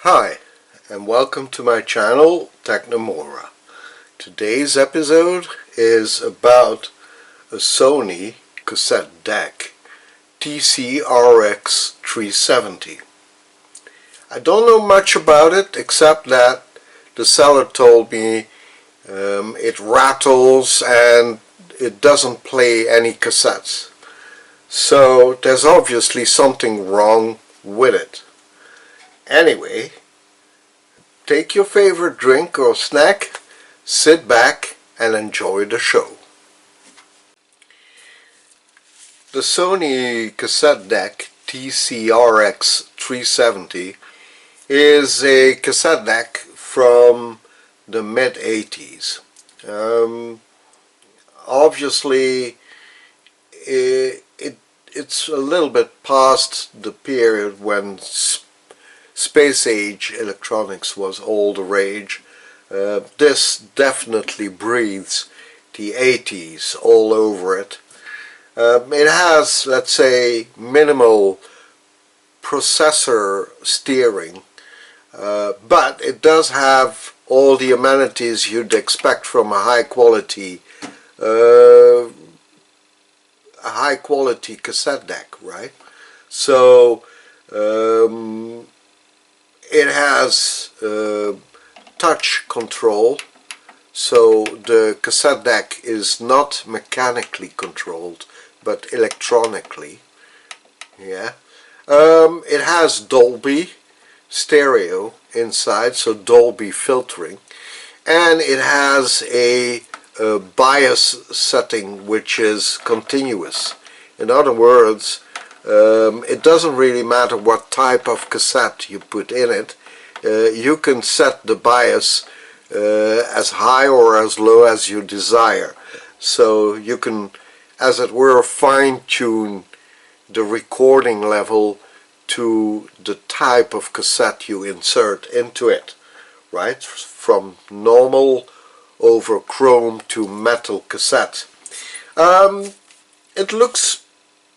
Hi, and welcome to my channel, Technomora. Today's episode is about a Sony Cassettedeck TC-RX370. I don't know much about it except that the seller told me it rattles and it doesn't play any cassettes. So there's obviously something wrong with it. Anyway, take your favorite drink or snack, sit back and enjoy the show. The Sony Cassettedeck TC-RX370 is a cassette deck from the mid-80s. Obviously it's a little bit past the period when space age electronics was all the rage. This definitely breathes the 80s all over it. It has, let's say, minimal processor steering, but it does have all the amenities you'd expect from a high quality cassette deck, right? So it has touch control, so the cassette deck is not mechanically controlled but electronically. Yeah. It has Dolby stereo inside, so Dolby filtering, and it has a bias setting which is continuous. In other words, it doesn't really matter what type of cassette you put in it. You can set the bias as high or as low as you desire. So you can, as it were, fine-tune the recording level to the type of cassette you insert into it, right? From normal over chrome to metal cassette. It looks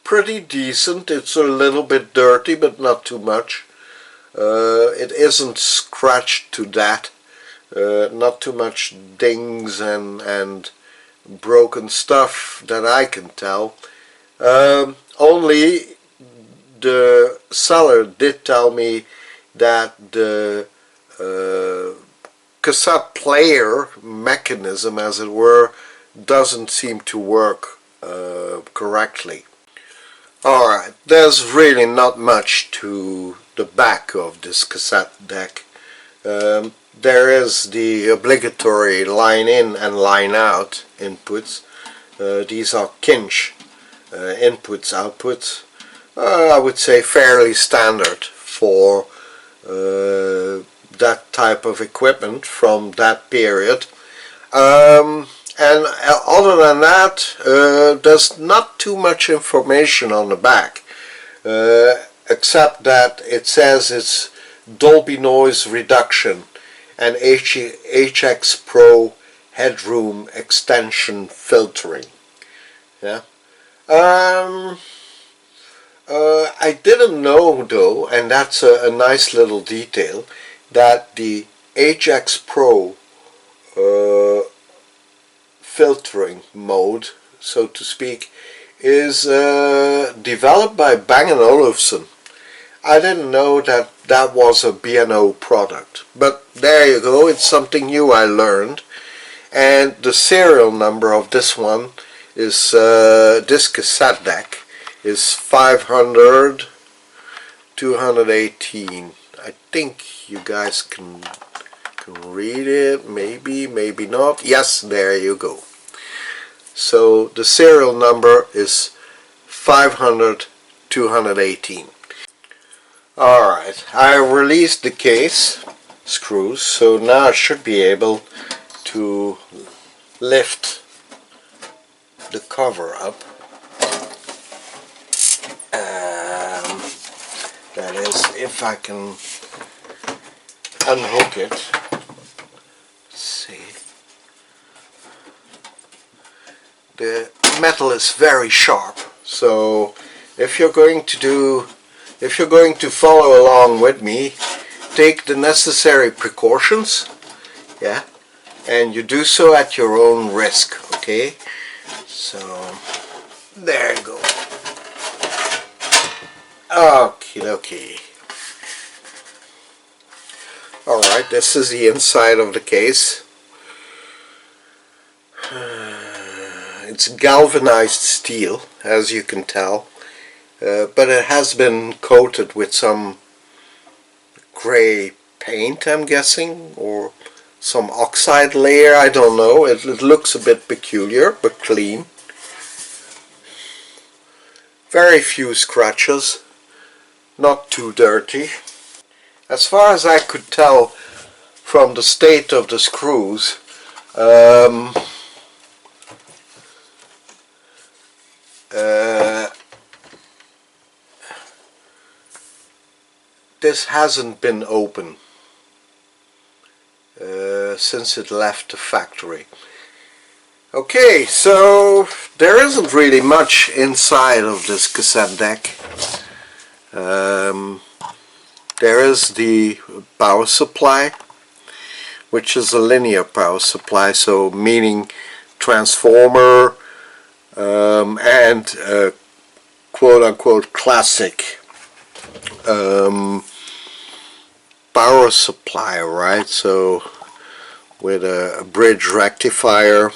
pretty decent. It's a little bit dirty, but not too much. It isn't scratched to that. Not too much dings and broken stuff that I can tell. Only the seller did tell me that the cassette player mechanism, as it were, doesn't seem to work correctly. Alright, there's really not much to the back of this cassette deck. There is the obligatory line in and line out inputs. These are Kinch inputs, outputs. I would say fairly standard for that type of equipment from that period. And other than that, there's not too much information on the back, except that it says it's Dolby noise reduction and HX Pro headroom extension filtering. Yeah. I didn't know though, and that's a nice little detail, that the HX Pro filtering mode, so to speak, is developed by Bang & Olufsen. I didn't know that that was a B&O product, but there you go, it's something new I learned. And the serial number of this one is, this cassette deck is 500-218. I think you guys can read it, maybe not. Yes, there you go. So the serial number is 500-218. Alright, I released the case screws, so now I should be able to lift the cover up. That is, if I can unhook it. Let's see. The metal is very sharp, so if you're going to follow along with me, take the necessary precautions, yeah, and you do so at your own risk, okay? So there you go. Okie dokie. Alright, this is the inside of the case. It's galvanized steel, as you can tell, but it has been coated with some gray paint, I'm guessing, or some oxide layer, I don't know. It looks a bit peculiar, but clean. Very few scratches, not too dirty. As far as I could tell from the state of the screws, this hasn't been open since it left the factory. Okay, so there isn't really much inside of this cassette deck. There is the power supply, which is a linear power supply, so meaning transformer and quote-unquote classic power supply, right? So with a bridge rectifier,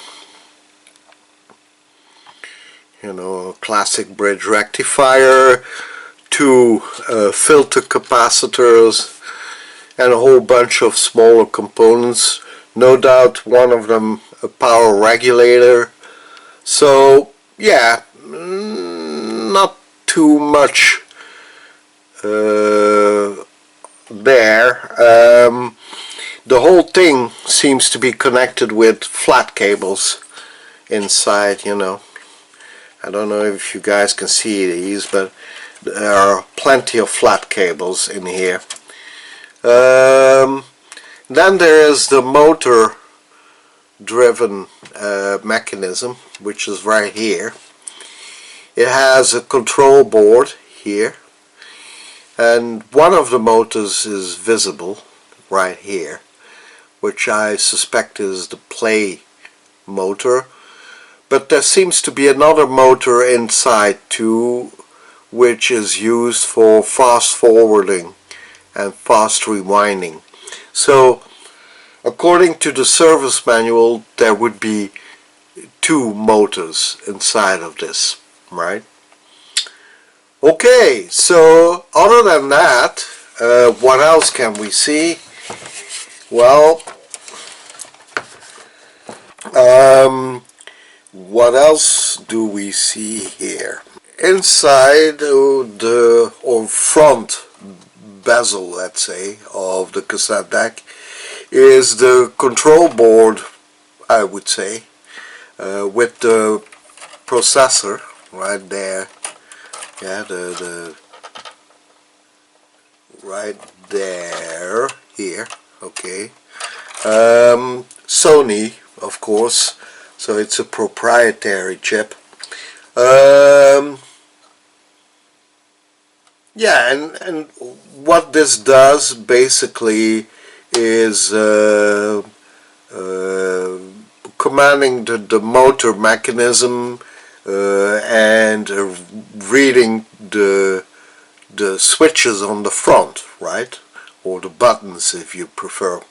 you know, a classic bridge rectifier, two filter capacitors, and a whole bunch of smaller components. No doubt one of them a power regulator. So yeah, not too much there. The whole thing seems to be connected with flat cables inside, you know. I don't know if you guys can see these, but there are plenty of flat cables in here. Then there is the motor driven mechanism, which is right here. It has a control board here, and one of the motors is visible right here, which I suspect is the play motor. But there seems to be another motor inside too, which is used for fast forwarding and fast rewinding. So according to the service manual, there would be two motors inside of this, right? Okay, so other than that, what else can we see? Well, what else do we see here? Inside the front bezel, let's say, of the cassette deck is the control board, I would say, with the processor right there. Yeah, the right there, here, okay. Sony, of course, so it's a proprietary chip. Yeah, and what this does basically is commanding the motor mechanism and reading the switches on the front, right? Or the buttons, if you prefer.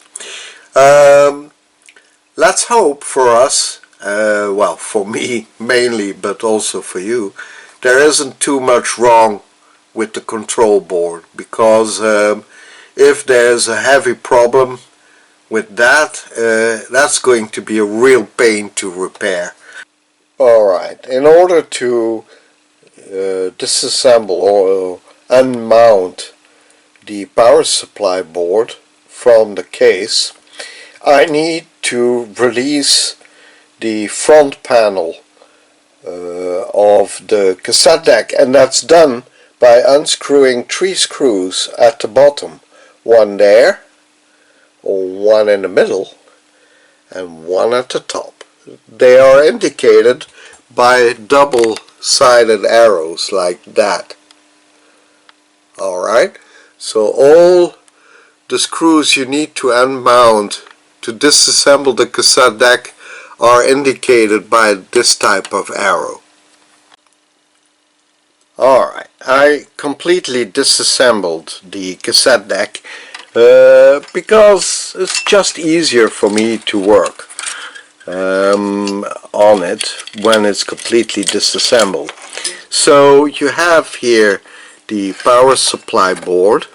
Let's hope for us, well, for me mainly, but also for you, there isn't too much wrong with the control board, because if there's a heavy problem with that, that's going to be a real pain to repair. Alright, in order to disassemble or unmount the power supply board from the case, I need to release the front panel of the cassette deck, and that's done by unscrewing 3 screws at the bottom, one there, or one in the middle, and one at the top. They are indicated by double-sided arrows like that. Alright, so all the screws you need to unmount to disassemble the cassette deck are indicated by this type of arrow. Alright, I completely disassembled the cassette deck because it's just easier for me to work on it when it's completely disassembled. So you have here the power supply board.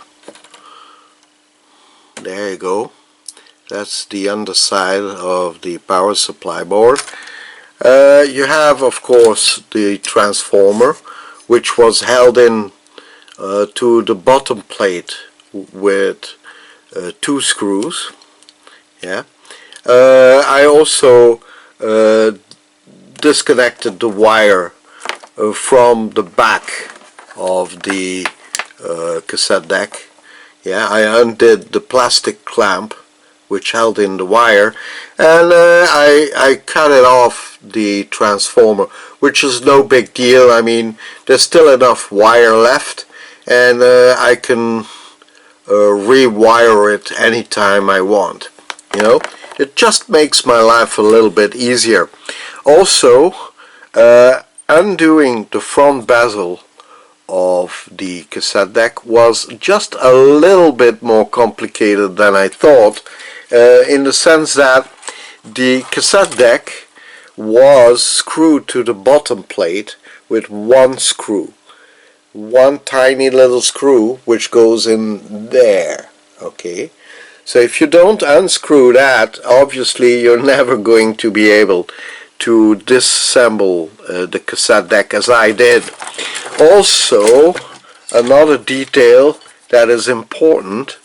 There you go. That's the underside of the power supply board. You have, of course, the transformer, which was held in to the bottom plate with 2 screws. Yeah. I also disconnected the wire from the back of the cassette deck. Yeah, I undid the plastic clamp which held in the wire, and I cut it off the transformer, which is no big deal. I mean, there's still enough wire left, and I can rewire it anytime I want. You know, it just makes my life a little bit easier. Also, undoing the front bezel of the cassette deck was just a little bit more complicated than I thought, in the sense that the cassette deck was screwed to the bottom plate with 1 screw, 1 tiny little screw which goes in there. Okay, so if you don't unscrew that, obviously you're never going to be able to disassemble the cassette deck as I did. Also, another detail that is important,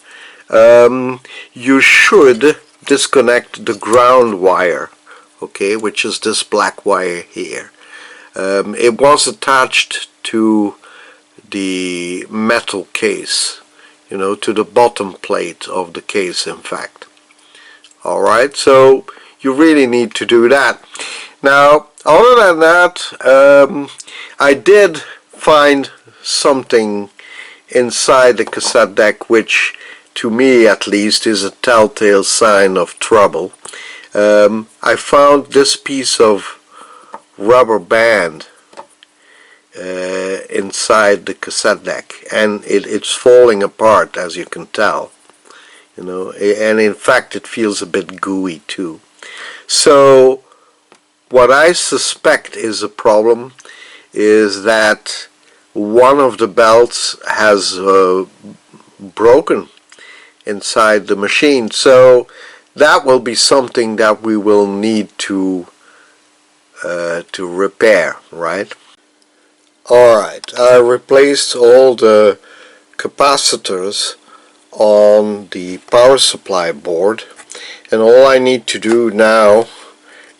you should disconnect the ground wire, okay, which is this black wire here. It was attached to the metal case, you know, to the bottom plate of the case, in fact. Alright, so you really need to do that. Now, other than that, I did find something inside the cassette deck which, to me at least, is a telltale sign of trouble. I found this piece of rubber band inside the cassette deck, and it's falling apart, as you can tell. You know, and in fact it feels a bit gooey too. So what I suspect is a problem is that one of the belts has broken inside the machine. So that will be something that we will need to repair, right? Alright, I replaced all the capacitors on the power supply board, and all I need to do now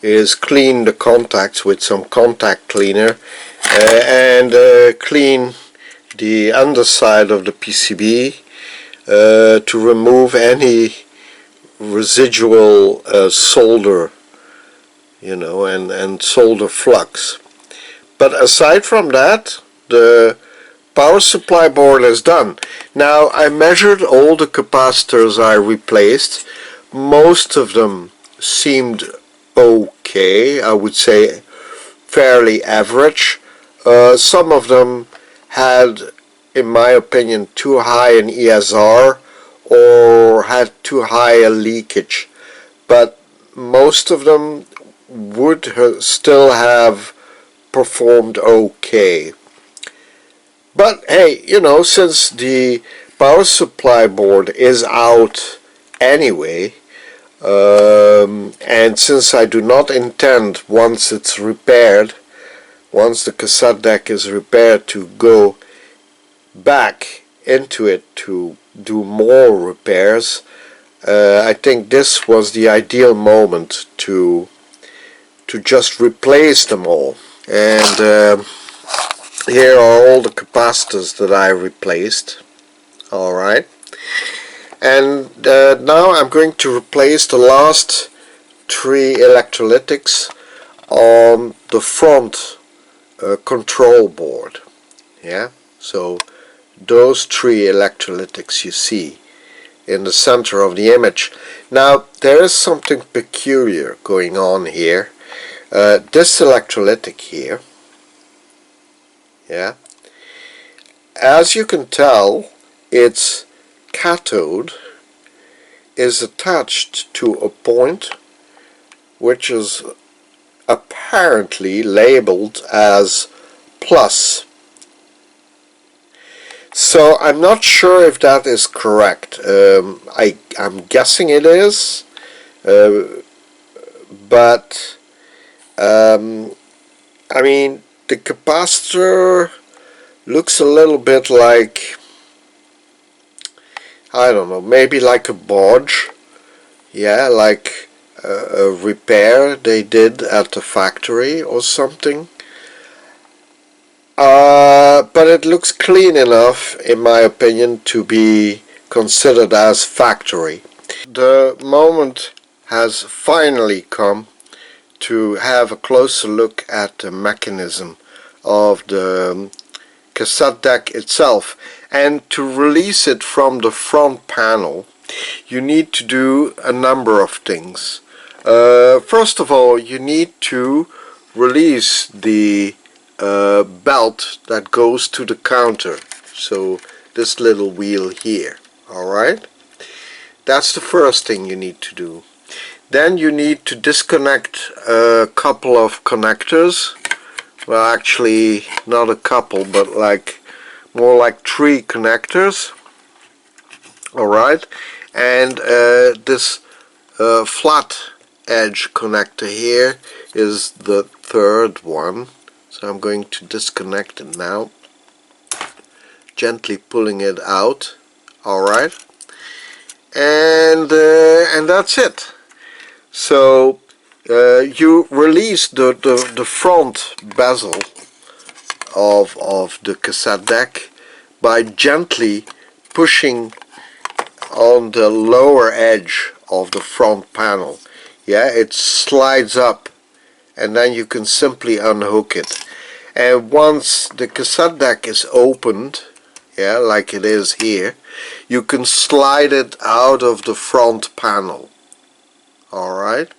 is clean the contacts with some contact cleaner and clean the underside of the PCB to remove any residual solder, you know, and solder flux. But aside from that, the power supply board is done. Now, I measured all the capacitors I replaced. Most of them seemed okay, I would say fairly average. Some of them had, in my opinion, too high an ESR or had too high a leakage, but most of them would still have performed okay. But hey, you know, since the power supply board is out anyway, and since I do not intend, once it's repaired, once the cassette deck is repaired, to go back into it to do more repairs, I think this was the ideal moment to just replace them all. And here are all the capacitors that I replaced. Alright, and now I'm going to replace the last 3 electrolytics on the front control board. Yeah, so those 3 electrolytics you see in the center of the image. Now there is something peculiar going on here. This electrolytic here, yeah, as you can tell, its cathode is attached to a point which is apparently labeled as plus. So I'm not sure if that is correct. I'm guessing it is, but I mean, the capacitor looks a little bit like, I don't know, maybe like a bodge, yeah, like a repair they did at the factory or something. But it looks clean enough, in my opinion, to be considered as factory. The moment has finally come to have a closer look at the mechanism of the cassette deck itself, and to release it from the front panel you need to do a number of things. First of all, you need to release the belt that goes to the counter, so this little wheel here. Alright, that's the first thing you need to do. Then you need to disconnect a couple of connectors. Well, actually not a couple, but like more like 3 connectors. Alright, and this flat edge connector here is the third one. So I'm going to disconnect it now, gently pulling it out. Alright, and that's it. So you release the front bezel of the cassette deck by gently pushing on the lower edge of the front panel. Yeah, it slides up, and then you can simply unhook it. And once the cassette deck is opened, yeah, like it is here, you can slide it out of the front panel. Alright,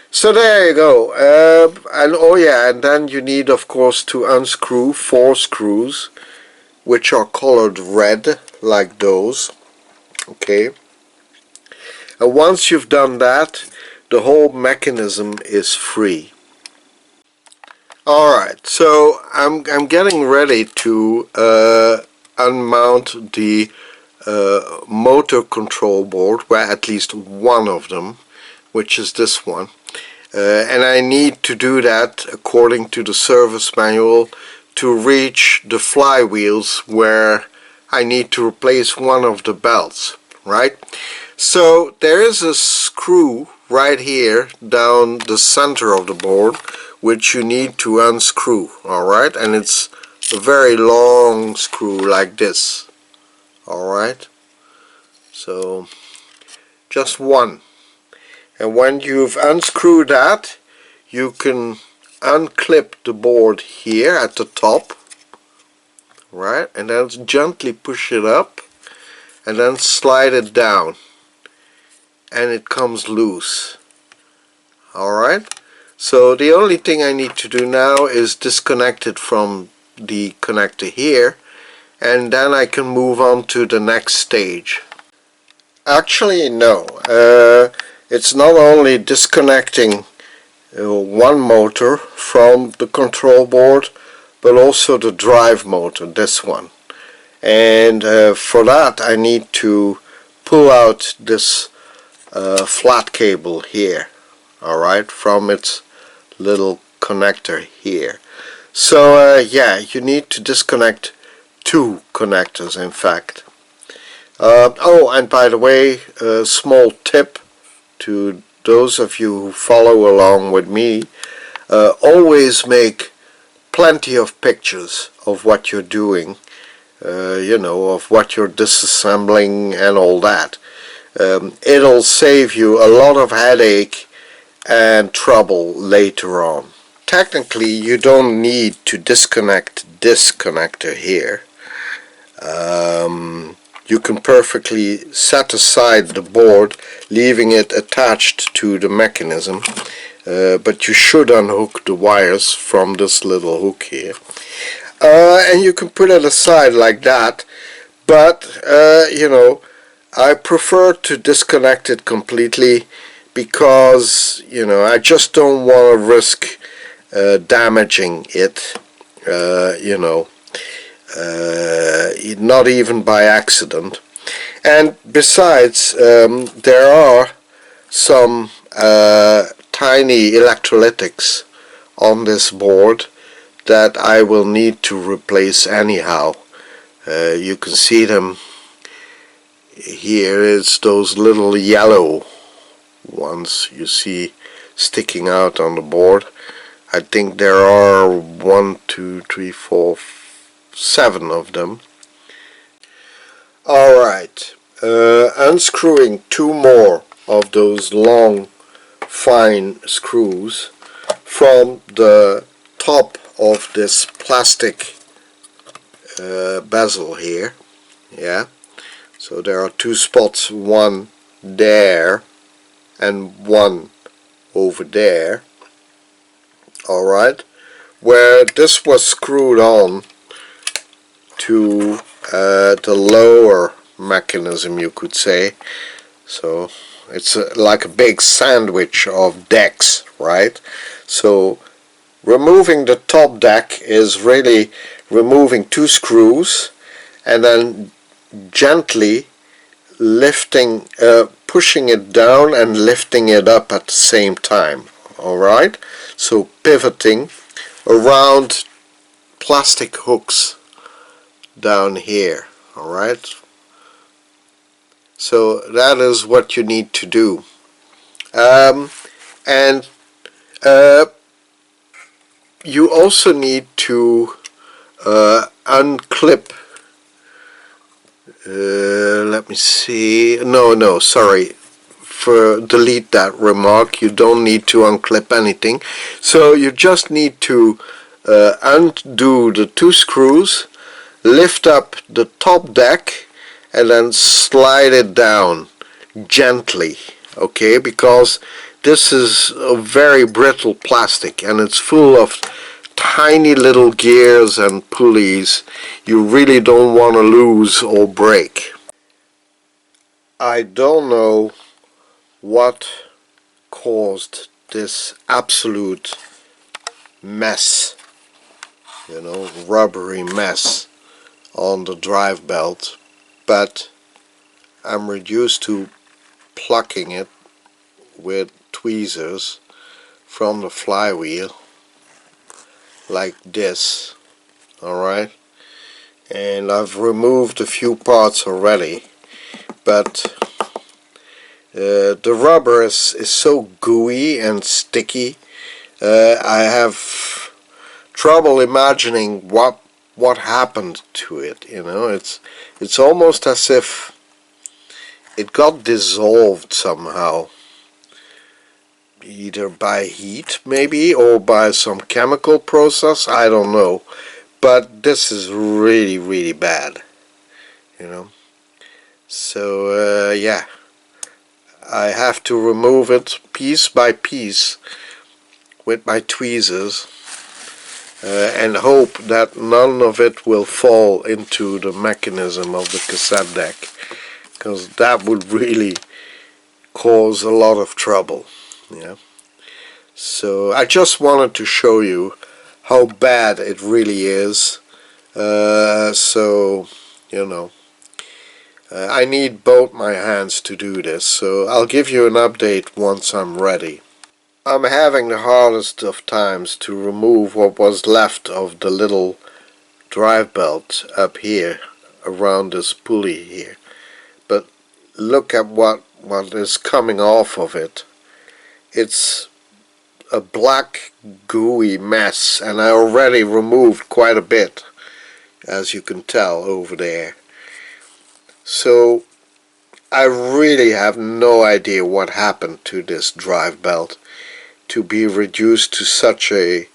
so there you go. And oh yeah, and then you need, of course, to unscrew 4 screws which are colored red, like those. Okay, and once you've done that, the whole mechanism is free. Alright, so I'm getting ready to unmount the motor control board, well, at least one of them, which is this one, and I need to do that according to the service manual to reach the flywheels where I need to replace one of the belts, right? So there is a screw right here down the center of the board which you need to unscrew, alright, and it's a very long screw like this. Alright, so just one. And when you've unscrewed that, you can unclip the board here at the top, right, and then gently push it up and then slide it down, and it comes loose. Alright, so the only thing I need to do now is disconnect it from the connector here, and then I can move on to the next stage. Actually, no, it's not only disconnecting one motor from the control board, but also the drive motor, this one. And for that I need to pull out this flat cable here, alright, from its little connector here. So yeah, you need to disconnect 2 connectors, in fact. Oh, and by the way, a small tip to those of you who follow along with me, always make plenty of pictures of what you're doing, you know, of what you're disassembling and all that. It'll save you a lot of headache and trouble later on. Technically, you don't need to disconnect this connector here. you can perfectly set aside the board, leaving it attached to the mechanism, but you should unhook the wires from this little hook here, and you can put it aside like that. But you know, I prefer to disconnect it completely, because you know, I just don't want to risk damaging it, you know, not even by accident. And besides, there are some tiny electrolytics on this board that I will need to replace anyhow. You can see them here. It's those little yellow ones you see sticking out on the board. I think there are 1, 2, 3, 4, 7 of them. Alright, unscrewing 2 more of those long fine screws from the top of this plastic bezel here. Yeah, so there are 2 spots, one there and one over there. Alright, where this was screwed on to the lower mechanism, you could say. So it's like a big sandwich of decks, right? So removing the top deck is really removing 2 screws and then gently lifting, pushing it down and lifting it up at the same time. Alright, so pivoting around plastic hooks down here. Alright, so that is what you need to do. And you also need to unclip, let me see, no, sorry, delete that remark. You don't need to unclip anything. So you just need to undo the 2 screws, lift up the top deck, and then slide it down gently, okay, because this is a very brittle plastic and it's full of tiny little gears and pulleys you really don't want to lose or break. I don't know what caused this absolute mess, you know, rubbery mess on the drive belt, but I'm reduced to plucking it with tweezers from the flywheel like this. Alright, and I've removed a few parts already, but the rubber is so gooey and sticky. I have trouble imagining what happened to it. You know, it's almost as if it got dissolved somehow, either by heat maybe or by some chemical process, I don't know, but this is really bad, you know. So yeah, I have to remove it piece by piece with my tweezers and hope that none of it will fall into the mechanism of the cassette deck, because that would really cause a lot of trouble. Yeah. So I just wanted to show you how bad it really is. So you know, I need both my hands to do this, so I'll give you an update once I'm ready. I'm having the hardest of times to remove what was left of the little drive belt up here around this pulley here, but look at what is coming off of it. It's a black gooey mess, and I already removed quite a bit, as you can tell over there. So I really have no idea what happened to this drive belt to be reduced to such a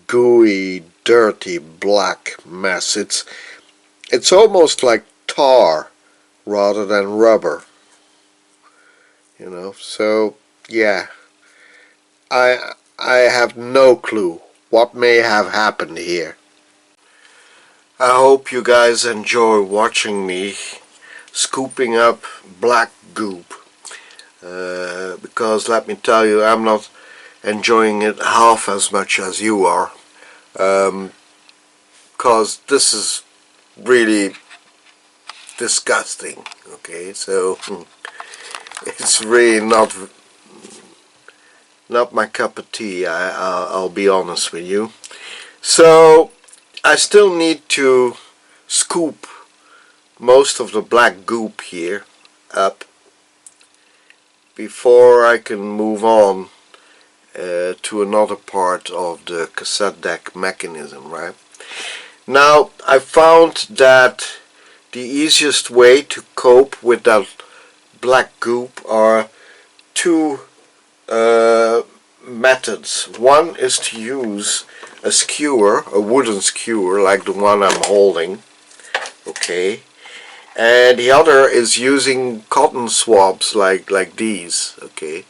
gooey, dirty, black mess. It's almost like tar rather than rubber, you know. So yeah, I have no clue what may have happened here. I hope you guys enjoy watching me scooping up black goop, because let me tell you, I'm not enjoying it half as much as you are, because this is really disgusting. Okay, so it's really not my cup of tea. I'll be honest with you. So I still need to scoop most of the black goop here up before I can move on to another part of the cassette deck mechanism, right? Now I found that the easiest way to cope with that black goop are two methods. One is to use a skewer, a wooden skewer like the one I'm holding, okay, and the other is using cotton swabs like these, okay,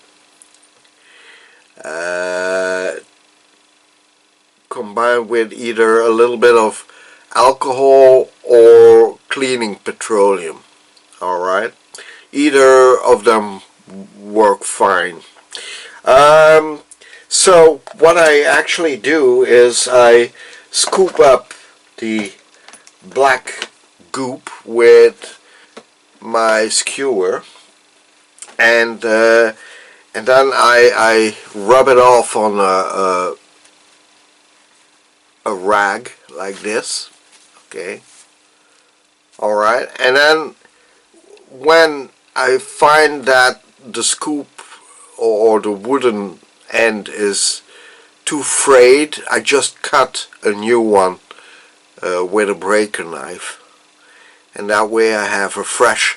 combined with either a little bit of alcohol or cleaning petroleum. Alright, either of them work fine. So what I actually do is I scoop up the black goop with my skewer, and then I rub it off on a rag like this, okay. Alright, and then when I find that the scoop or the wooden end is too frayed, I just cut a new one with a breaker knife, and that way I have a fresh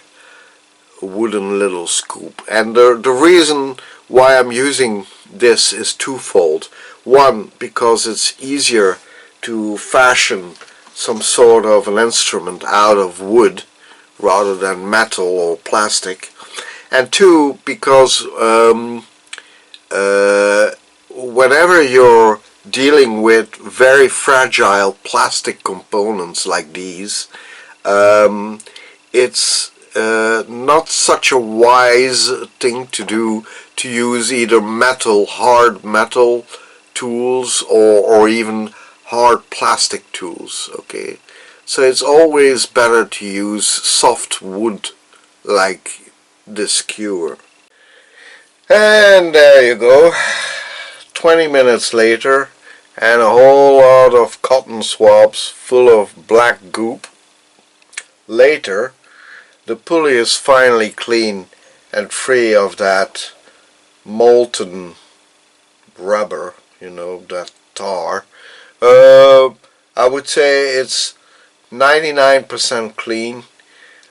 wooden little scoop. And the reason why I'm using this is twofold. One, because it's easier to fashion some sort of an instrument out of wood rather than metal or plastic, and two, because whenever you're dealing with very fragile plastic components like these, it's not such a wise thing to do to use either hard metal tools or even hard plastic tools, okay. So it's always better to use soft wood like this skewer. And there you go, 20 minutes later, and a whole lot of cotton swabs full of black goop. Later, the pulley is finally clean and free of that molten rubber, you know, that tar. I would say it's 99% clean.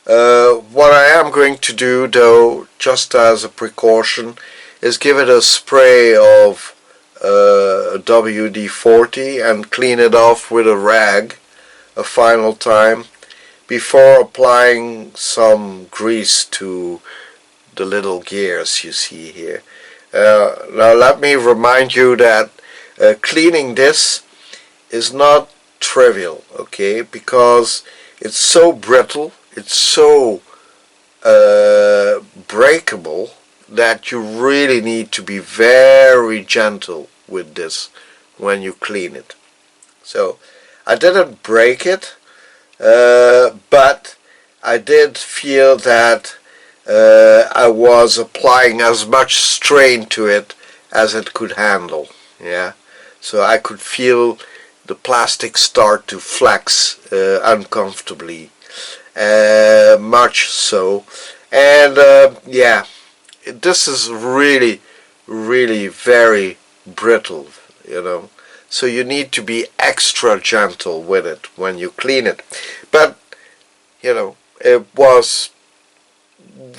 What I am going to do, though, just as a precaution, is give it a spray of WD-40 and clean it off with a rag a final time before applying some grease to the little gears you see here. Now let me remind you that cleaning this is not trivial, okay, because it's so brittle, it's so breakable, that you really need to be very gentle with this when you clean it. So I didn't break it, but I did feel that I was applying as much strain to it as it could handle, yeah. So I could feel the plastic start to flex uncomfortably, much so. And yeah, this is really very brittle, you know, so you need to be extra gentle with it when you clean it. But you know, it was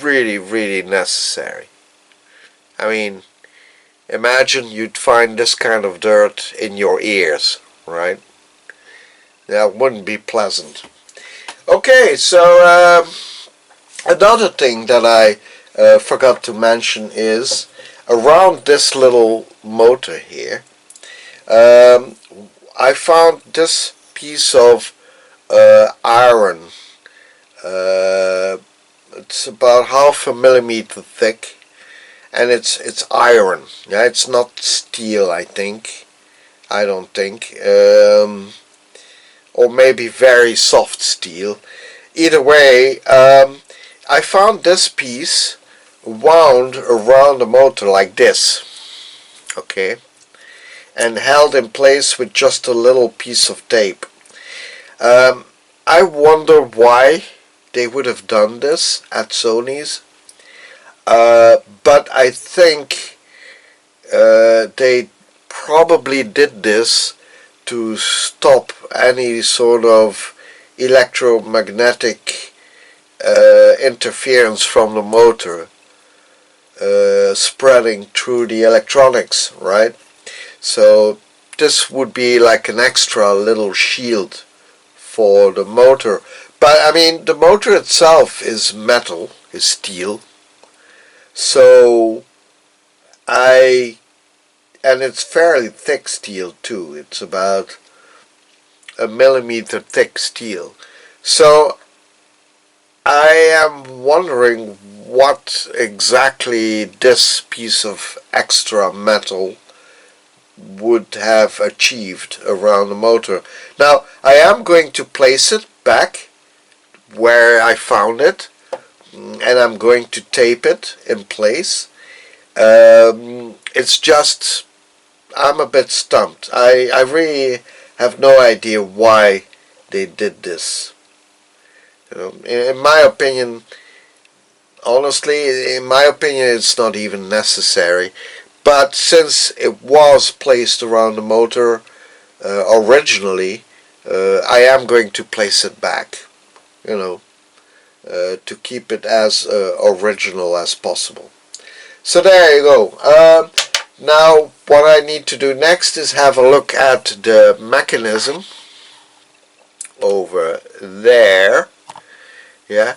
really necessary. I mean, imagine you'd find this kind of dirt in your ears, right? That wouldn't be pleasant. Okay, so another thing that I forgot to mention is around this little motor here, I found this piece of iron. It's about 1/2 millimeter thick, and it's iron. Yeah, it's not steel, I think. I don't think, or maybe very soft steel. Either way, I found this piece wound around the motor like this, okay, and held in place with just a little piece of tape. I wonder why they would have done this at Sony's, but I think they probably did this to stop any sort of electromagnetic interference from the motor spreading through the electronics, right? So this would be like an extra little shield for the motor. But I mean, the motor itself is metal, is steel. So and it's fairly thick steel too. It's about 1 millimeter thick steel. So I am wondering what exactly this piece of extra metal would have achieved around the motor. Now I am going to place it back where I found it, and I'm going to tape it in place. It's just, I'm a bit stumped. I really have no idea why they did this. You know, in my opinion, honestly, in my opinion, it's not even necessary. But since it was placed around the motor originally, I am going to place it back, you know, to keep it as original as possible. So there you go. Now what I need to do next is have a look at the mechanism over there, yeah,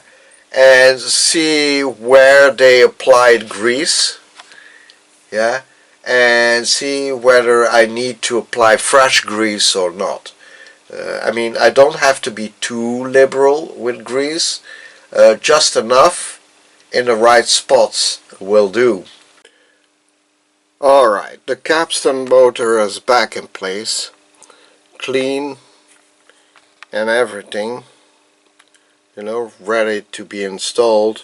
and see where they applied grease, yeah, and see whether I need to apply fresh grease or not. I mean, I don't have to be too liberal with grease, just enough in the right spots will do. Alright, the capstan motor is back in place, clean and everything, you know, ready to be installed.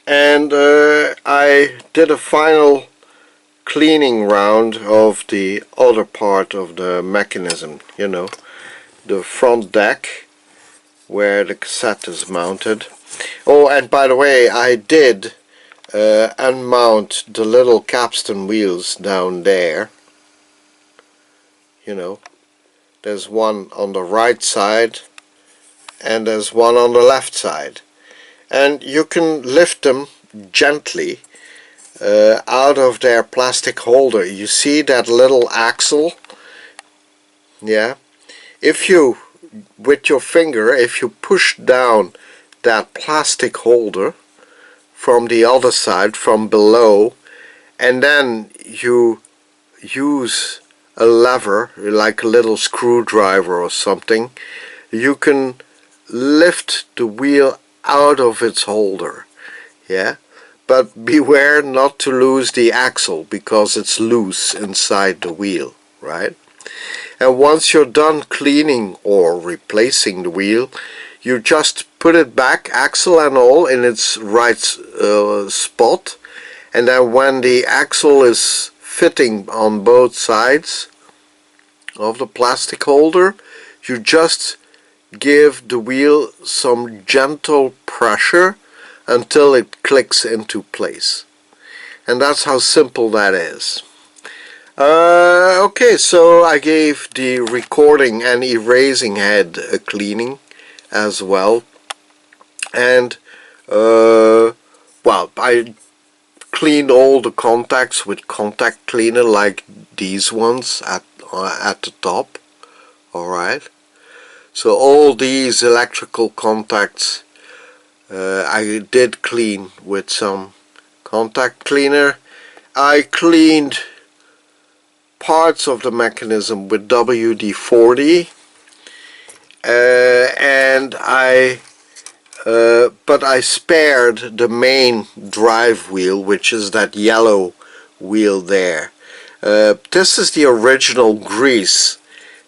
And I did a final cleaning round of the other part of the mechanism, you know, the front deck where the cassette is mounted. Oh, and by the way, I did unmount the little capstan wheels down there. You know, there's one on the right side and there's one on the left side, and you can lift them gently out of their plastic holder. You see that little axle? Yeah, if you, with your finger, if you push down that plastic holder from the other side, from below, and then you use a lever like a little screwdriver or something, you can lift the wheel out of its holder, yeah, but beware not to lose the axle because it's loose inside the wheel, right? And once you're done cleaning or replacing the wheel, you just put it back, axle and all, in its right spot, and then when the axle is fitting on both sides of the plastic holder, you just give the wheel some gentle pressure until it clicks into place. And that's how simple that is. Okay, so I gave the recording and erasing head a cleaning as well, and well, I cleaned all the contacts with contact cleaner like these ones at the top. Alright, So all these electrical contacts I did clean with some contact cleaner. I cleaned parts of the mechanism with WD-40, and but I spared the main drive wheel, which is that yellow wheel there. This is the original grease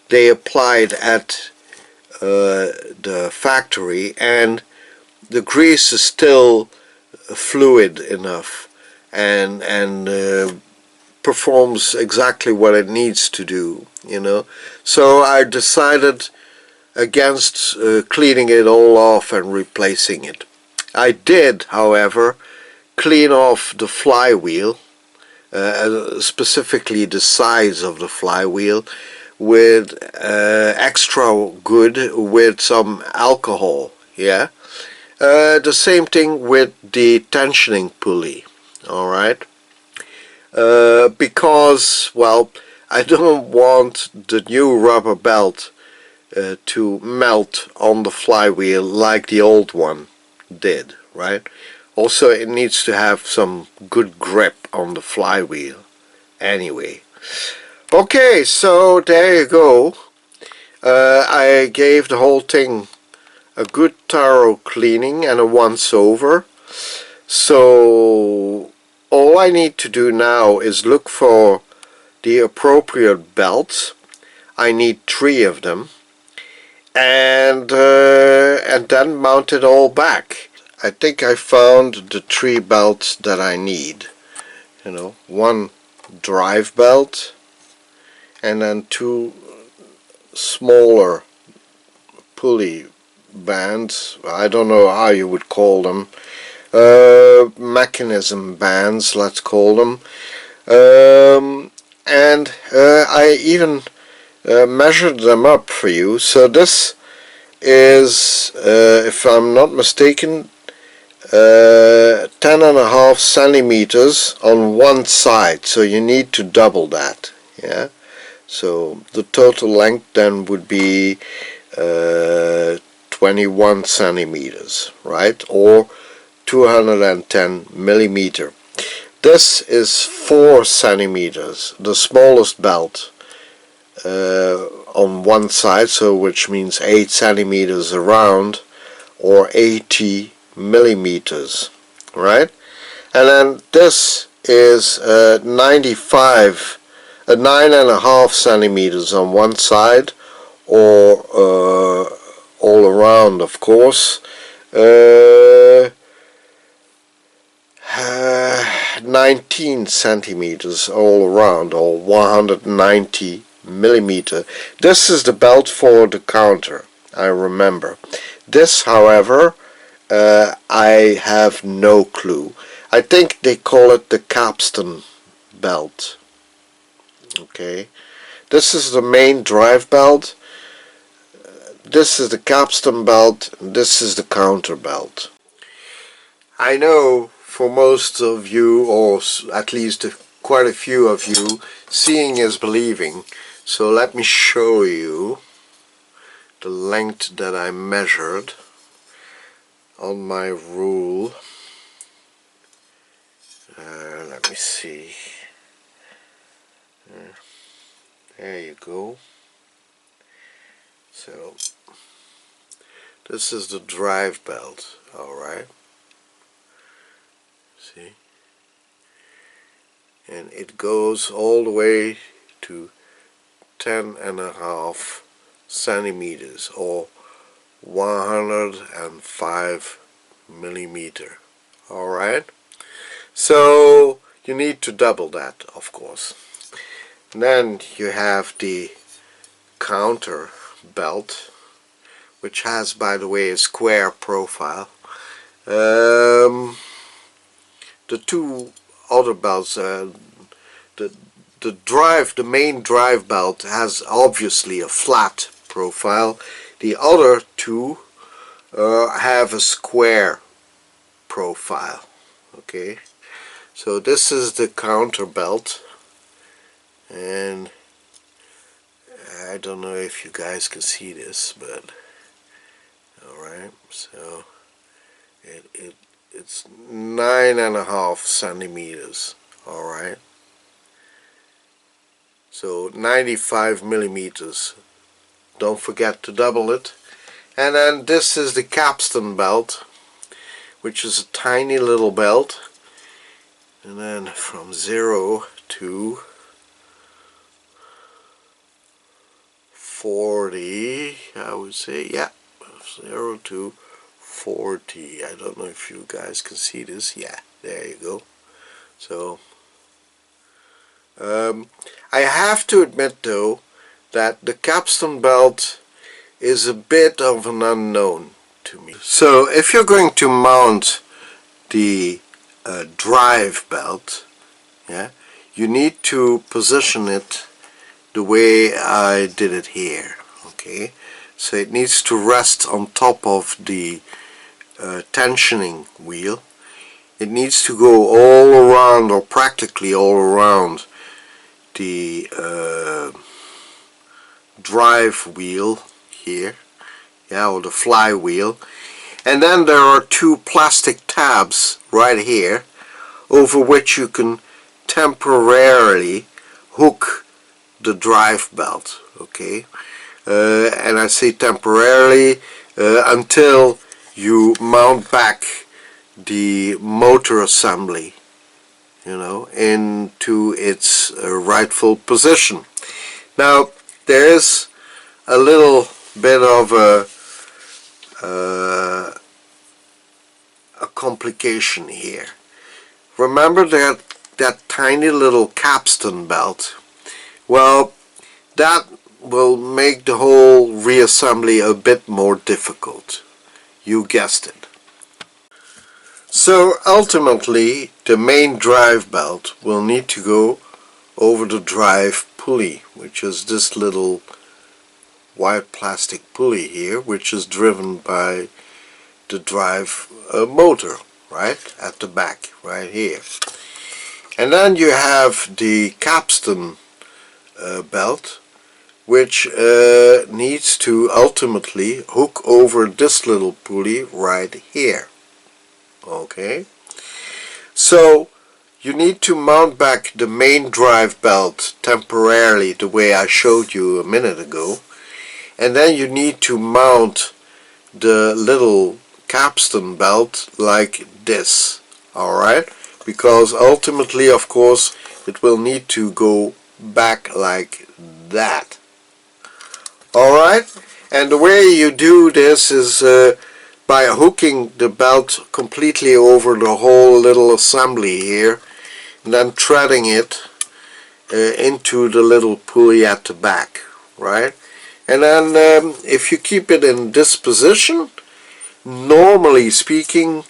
they applied at the factory, and the grease is still fluid enough and performs exactly what it needs to do, you know. So I decided against cleaning it all off and replacing it. I did, however, clean off the flywheel, specifically the size of the flywheel, with extra good with some alcohol. Yeah, the same thing with the tensioning pulley. All right, because, well, I don't want the new rubber belt to melt on the flywheel like the old one did, right? Also, it needs to have some good grip on the flywheel anyway. Okay, so there you go. I gave the whole thing a good thorough cleaning and a once over. So all I need to do now is look for the appropriate belts. I need 3 of them, and then mount it all back. I think I found the 3 belts that I need. You know, one drive belt, and then 2 smaller pulley bands. I don't know how you would call them. Mechanism bands, let's call them. And I even measured them up for you. So this is, if I'm not mistaken, 10.5 centimeters on one side, so you need to double that. Yeah, so the total length then would be 21 centimeters, right, or 210 millimeter. This is 4 centimeters, the smallest belt on one side, so which means 8 centimeters around, or 80 millimeters, right? And then this is 9.5 centimeters on one side, or all around, of course. 19 centimeters all around, or 190 millimeter. This is the belt for the counter, I remember. This, however, I have no clue. I think they call it the capstan belt. Okay, this is the main drive belt. This is the capstan belt. This is the counter belt. I know for most of you, or at least quite a few of you, seeing is believing. So let me show you the length that I measured on my rule. Let me see. There you go. So this is the drive belt, alright. See? And it goes all the way to 10.5 centimeters, or 105 millimeter. Alright, so you need to double that, of course. And then you have the counter belt, which has, by the way, a square profile. The 2 other belts, the main drive belt has obviously a flat profile. The other 2 have a square profile. Okay, so this is the counter belt, and I don't know if you guys can see this, but alright, so it's 9.5 centimeters. Alright, so 95 millimeters. Don't forget to double it. And then this is the capstan belt, which is a tiny little belt. And then from 0 to 40, I would say, yeah, 0 to 40. I don't know if you guys can see this. Yeah, there you go. So I have to admit though that the capstan belt is a bit of an unknown to me. So if you're going to mount the drive belt, yeah, you need to position it the way I did it here. Okay, so it needs to rest on top of the tensioning wheel. It needs to go all around, or practically all around, the drive wheel here, yeah, or the flywheel. And then there are two plastic tabs right here over which you can temporarily hook the drive belt. Okay, and I say temporarily until you mount back the motor assembly, you know, into its rightful position. Now there is a little bit of a complication here. Remember that tiny little capstan belt? Well, that will make the whole reassembly a bit more difficult. You guessed it. So ultimately, the main drive belt will need to go over the drive pulley, which is this little white plastic pulley here, which is driven by the drive motor, right at the back, right here. And then you have the capstan belt, which needs to ultimately hook over this little pulley right here. Okay, so you need to mount back the main drive belt temporarily the way I showed you a minute ago, and then you need to mount the little capstan belt like this. Alright, because ultimately, of course, it will need to go back like that. Alright, and the way you do this is by hooking the belt completely over the whole little assembly here, and then threading it into the little pulley at the back, right? And then if you keep it in this position, normally speaking,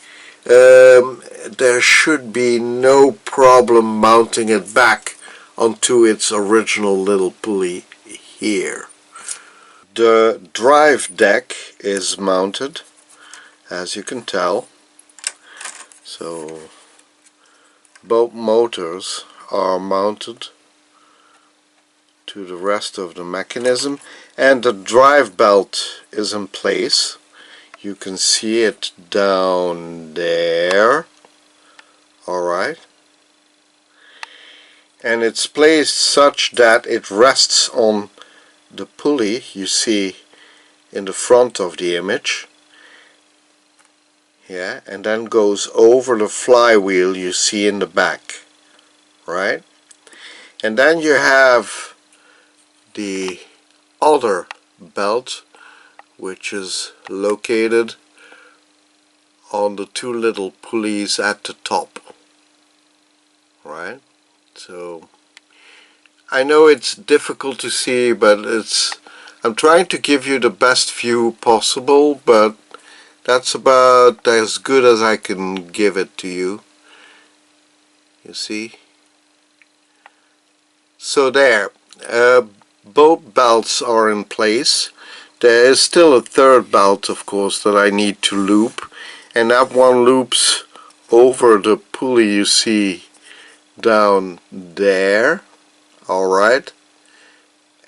there should be no problem mounting it back onto its original little pulley here. The drive deck is mounted, as you can tell. So both motors are mounted to the rest of the mechanism, and the drive belt is in place. You can see it down there. Alright, and it's placed such that it rests on the pulley you see in the front of the image, yeah, and then goes over the flywheel you see in the back, right? And then you have the other belt, which is located on the two little pulleys at the top, right? So I know it's difficult to see, but I'm trying to give you the best view possible, but that's about as good as I can give it to you. You see? So there, both belts are in place. There is still a third belt, of course, that I need to loop, and that one loops over the pulley you see down there. Alright,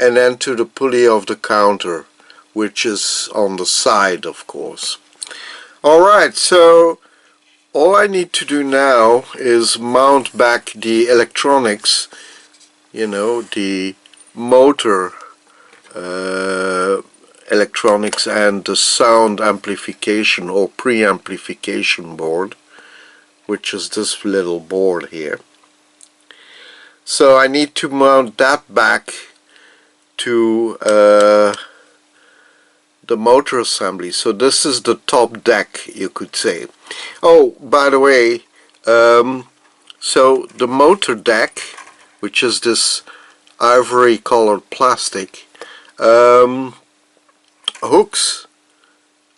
and then to the pulley of the counter, which is on the side, of course. Alright, so all I need to do now is mount back the electronics, you know, the motor electronics and the sound amplification or preamplification board, which is this little board here. So I need to mount that back to the motor assembly. So this is the top deck, you could say. Oh, by the way, so the motor deck, which is this ivory colored plastic, hooks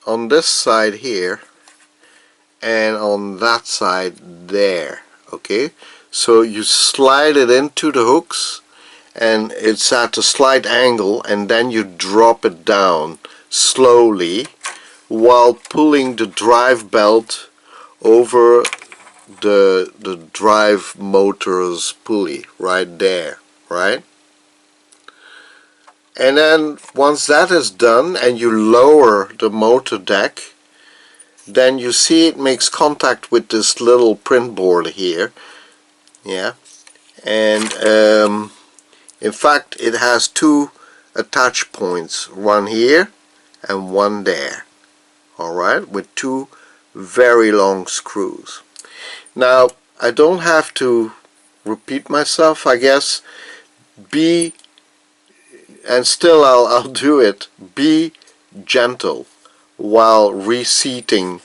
on this side here and on that side there. Okay, so you slide it into the hooks and it's at a slight angle, and then you drop it down slowly while pulling the drive belt over the drive motor's pulley right there, right? And then once that is done and you lower the motor deck, then you see it makes contact with this little print board here. Yeah, and in fact it has two attach points, one here and one there. Alright, with two very long screws. Now I don't have to repeat myself, I guess. And still I'll do it. Be gentle while reseating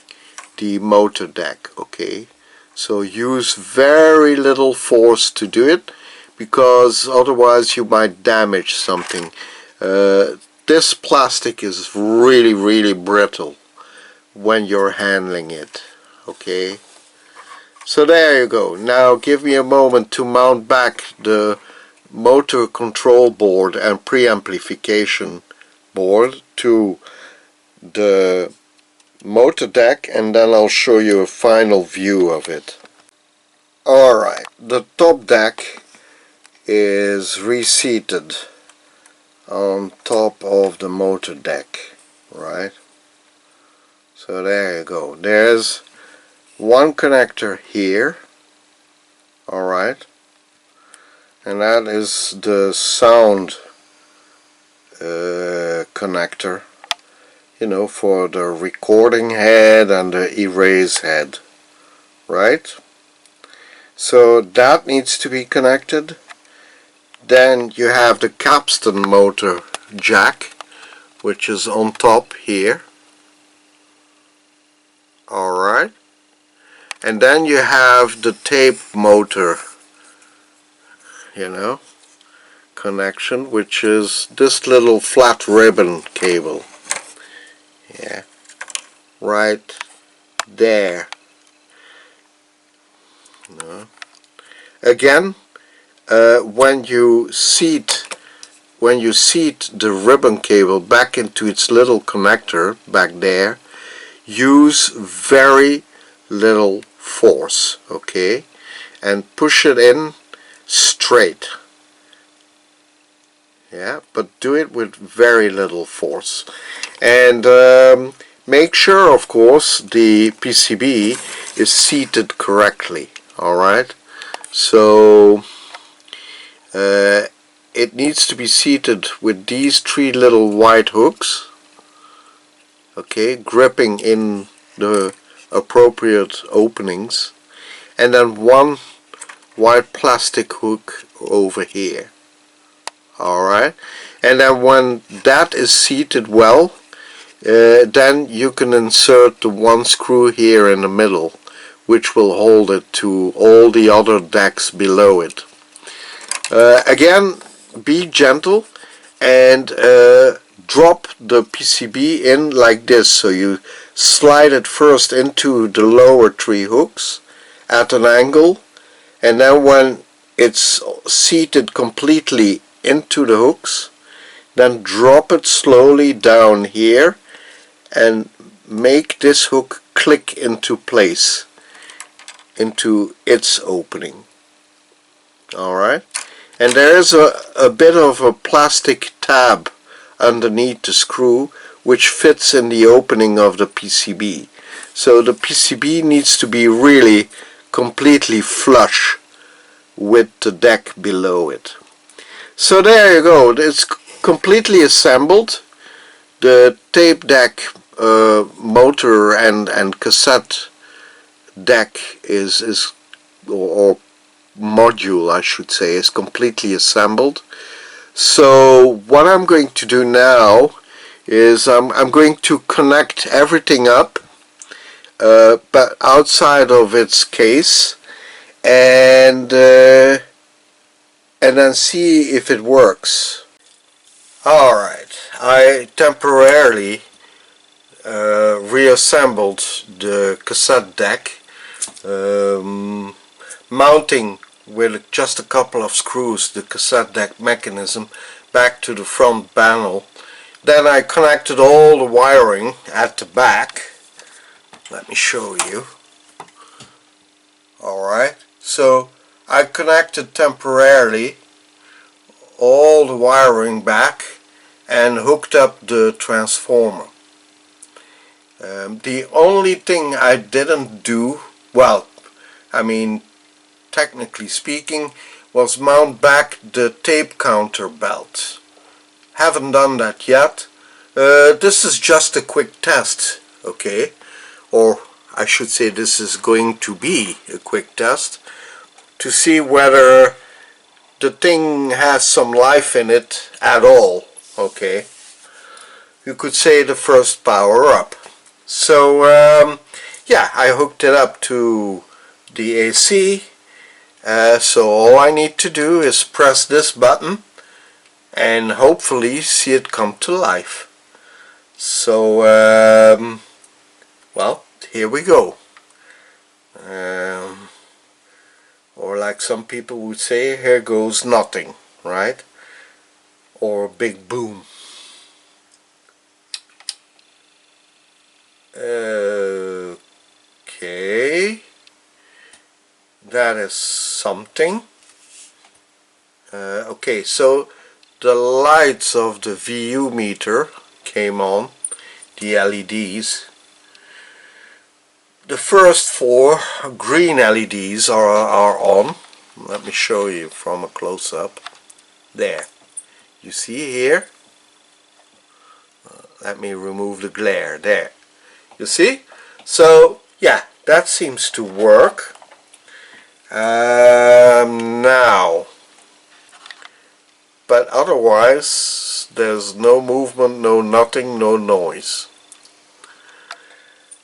the motor deck, okay? So use very little force to do it, because otherwise you might damage something. This plastic is really brittle when you're handling it, okay? So there you go. Now give me a moment to mount back the motor control board and preamplification board to the motor deck, and then I'll show you a final view of it. Alright, the top deck is reseated on top of the motor deck, right? So there you go. There's one connector here, alright, and that is the sound connector, you know, for the recording head and the erase head, right? So that needs to be connected. Then you have the capstan motor jack, which is on top here, alright, and then you have the tape motor, you know, connection, which is this little flat ribbon cable, yeah, right there. No. Again, when you seat the ribbon cable back into its little connector back there, use very little force, okay, and push it in straight. Yeah, but do it with very little force, and make sure, of course, the PCB is seated correctly. Alright, so it needs to be seated with these three little white hooks, okay, gripping in the appropriate openings, and then one white plastic hook over here. Alright, and then when that is seated well, then you can insert the one screw here in the middle, which will hold it to all the other decks below it. Again, be gentle and drop the PCB in like this. So you slide it first into the lower three hooks at an angle, and then when it's seated completely into the hooks, then drop it slowly down here and make this hook click into place, into its opening. Alright, and there is a bit of a plastic tab underneath the screw which fits in the opening of the PCB. So the PCB needs to be really completely flush with the deck below it. So there you go, it's completely assembled. The tape deck motor and cassette deck or module I should say, is completely assembled. So what I'm going to do now is I'm going to connect everything up, but outside of its case, and then see if it works. Alright, I temporarily reassembled the cassette deck, mounting with just a couple of screws the cassette deck mechanism back to the front panel. Then I connected all the wiring at the back. Let me show you. Alright, so I connected temporarily all the wiring back and hooked up the transformer. The only thing I didn't do, well, I mean technically speaking, was mount back the tape counter belt. Haven't done that yet. This is just a quick test, okay? Or I should say this is going to be a quick test to see whether the thing has some life in it at all, okay? You could say the first power up. So yeah, I hooked it up to the AC. So all I need to do is press this button and hopefully see it come to life. So well, here we go. Or like some people would say, here goes nothing, right? Or a big boom. Okay, that is something. Okay, so the lights of the VU meter came on, the LEDs. The first four green LEDs are on. Let me show you from a close-up. There, you see here? Let me remove the glare. There, you see? So yeah, that seems to work. Now, but otherwise there's no movement, no nothing, no noise.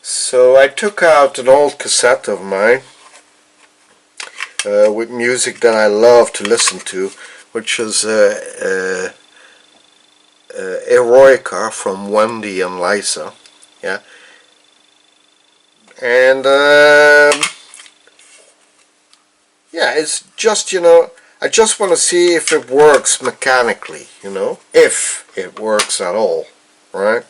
So I took out an old cassette of mine with music that I love to listen to, which is Eroica from Wendy and Liza, yeah. And yeah, it's just, you know, I just want to see if it works mechanically, you know, if it works at all, right?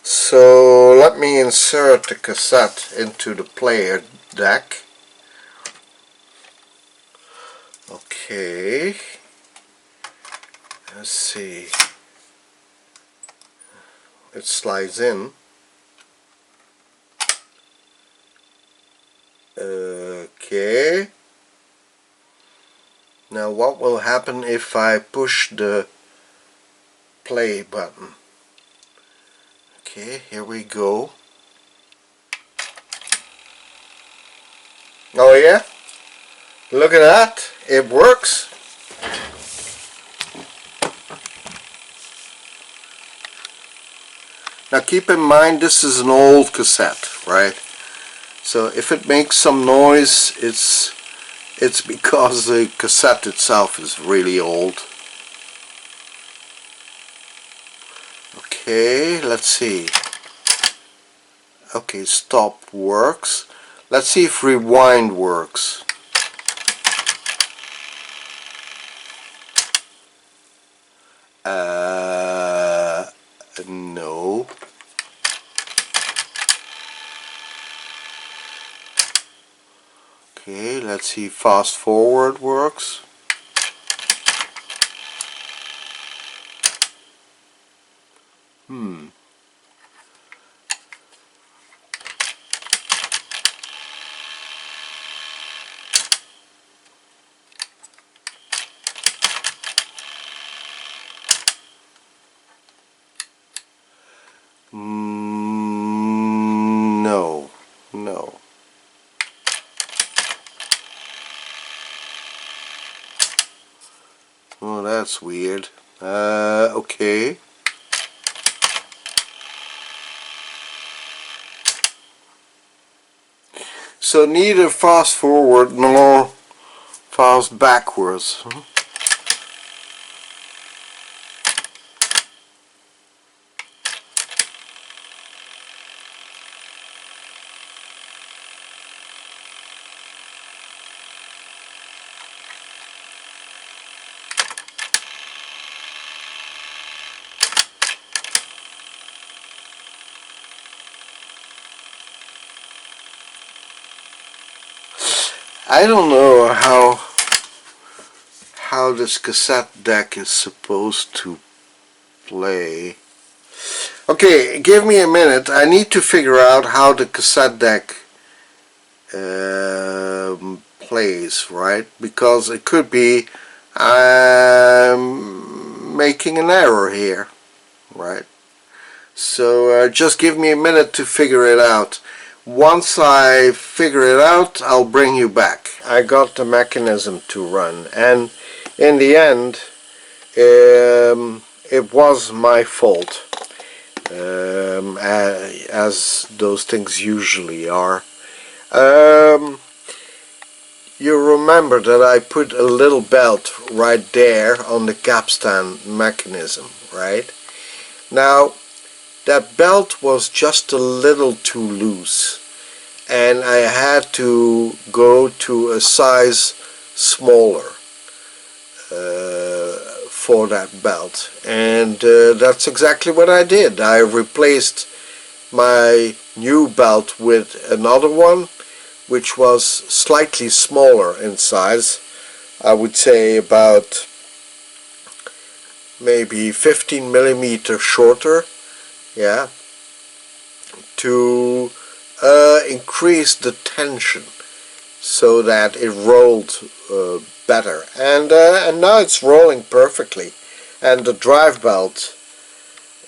So let me insert the cassette into the player deck. Okay, let's see, it slides in. Okay, now what will happen if I push the play button? Okay, here we go. Oh yeah, look at that, it works. Now keep in mind this is an old cassette, right? So if it makes some noise, it's because the cassette itself is really old. Okay, let's see. Okay, stop works. Let's see if rewind works. No. Okay, let's see if fast forward works. No, no. Oh, that's weird. Okay. So neither fast forward nor fast backwards. I don't know how this cassette deck is supposed to play. Okay, give me a minute. I need to figure out how the cassette deck plays, right? Because it could be I'm making an error here, right? So just give me a minute to figure it out. Once I figure it out, I'll bring you back. I got the mechanism to run, and in the end it was my fault, as those things usually are. You remember that I put a little belt right there on the capstan mechanism, right? Now that belt was just a little too loose, and I had to go to a size smaller for that belt, and that's exactly what I did. I replaced my new belt with another one which was slightly smaller in size. I would say about maybe 15 millimeters shorter, yeah, to increase the tension so that it rolled better, and now it's rolling perfectly. And the drive belt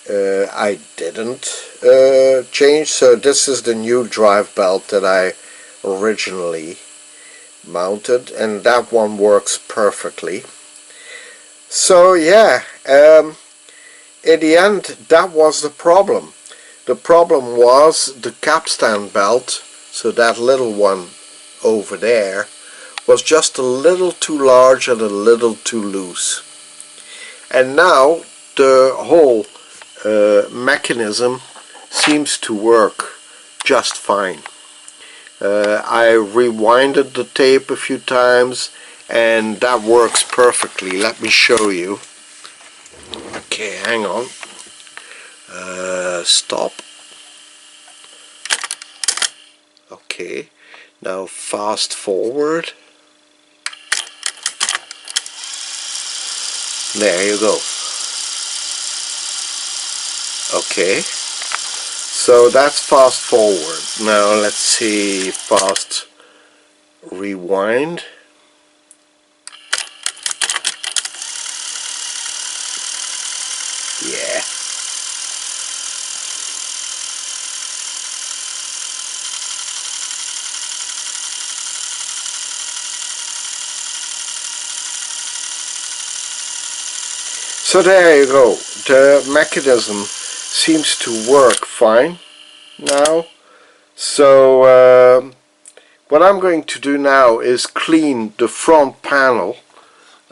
I didn't change, so this is the new drive belt that I originally mounted, and that one works perfectly. So yeah, in the end that was the problem. The problem was the capstan belt, so that little one over there, was just a little too large and a little too loose. And now the whole mechanism seems to work just fine. I rewinded the tape a few times and that works perfectly. Let me show you. Okay, hang on. Stop. Okay, now fast forward. There you go. Okay, so that's fast forward. Now let's see, fast rewind. Yeah. So there you go. The mechanism seems to work fine now. So what I'm going to do now is clean the front panel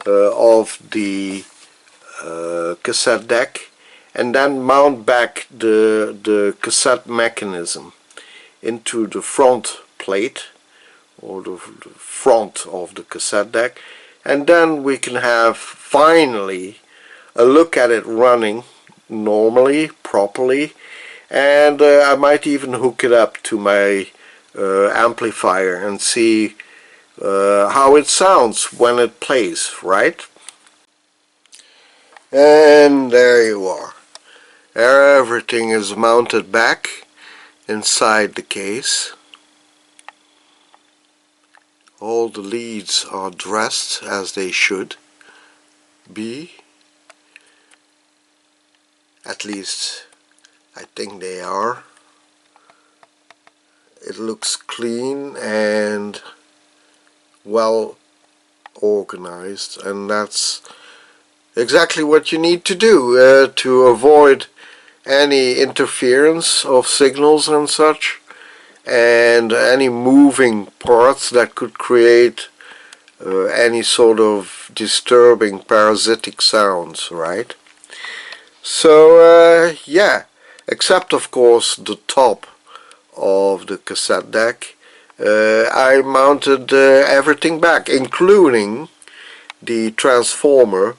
of the cassette deck, and then mount back the cassette mechanism into the front plate, or the front of the cassette deck, and then we can have finally a look at it running normally, properly, and I might even hook it up to my amplifier and see how it sounds when it plays, right? And there you are. Everything is mounted back inside the case. All the leads are dressed as they should be. At least I think they are. It looks clean and well organized, and that's exactly what you need to do to avoid any interference of signals and such, and any moving parts that could create any sort of disturbing parasitic sounds, right? So yeah, except of course the top of the cassette deck, I mounted everything back, including the transformer,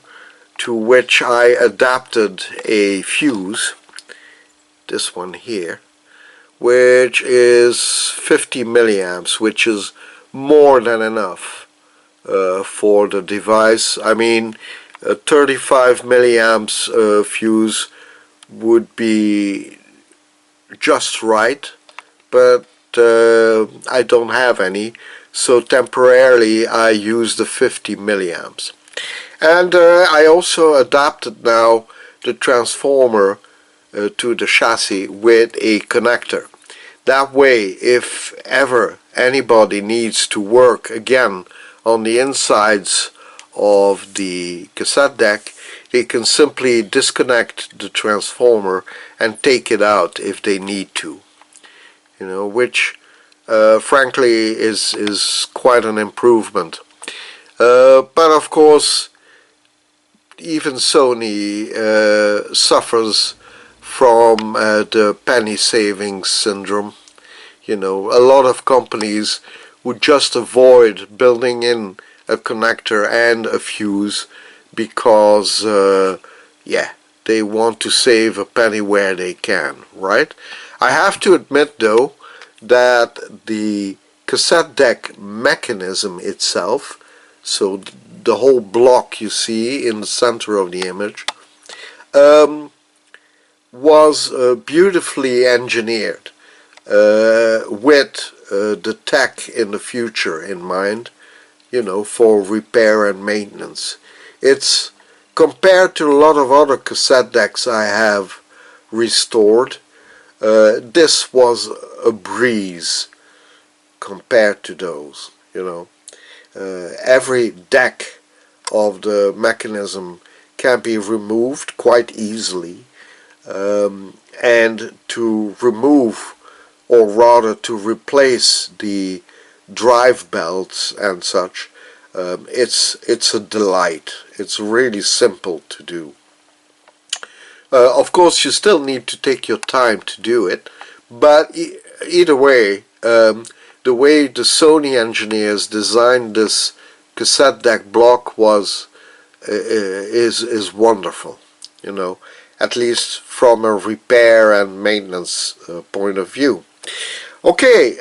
to which I adapted a fuse, this one here, which is 50 milliamps, which is more than enough for the device. I mean, a 35 milliamps fuse would be just right, but I don't have any, so temporarily I use the 50 milliamps. And I also adapted now the transformer to the chassis with a connector. That way, if ever anybody needs to work again on the insides of the cassette deck, they can simply disconnect the transformer and take it out if they need to. You know, which frankly is quite an improvement. But of course, even Sony suffers from the penny saving syndrome. You know, a lot of companies would just avoid building in a connector and a fuse because yeah, they want to save a penny where they can, right? I have to admit though that the cassette deck mechanism itself, so the whole block you see in the center of the image, was beautifully engineered with the tech in the future in mind, you know, for repair and maintenance. It's compared to a lot of other cassette decks I have restored, this was a breeze compared to those, you know. Every deck of the mechanism can be removed quite easily, and to remove, or rather to replace, the drive belts and such, it's a delight. It's really simple to do. Of course, you still need to take your time to do it, but either way, the way the Sony engineers designed this cassette deck block is wonderful, you know, at least from a repair and maintenance point of view. Okay,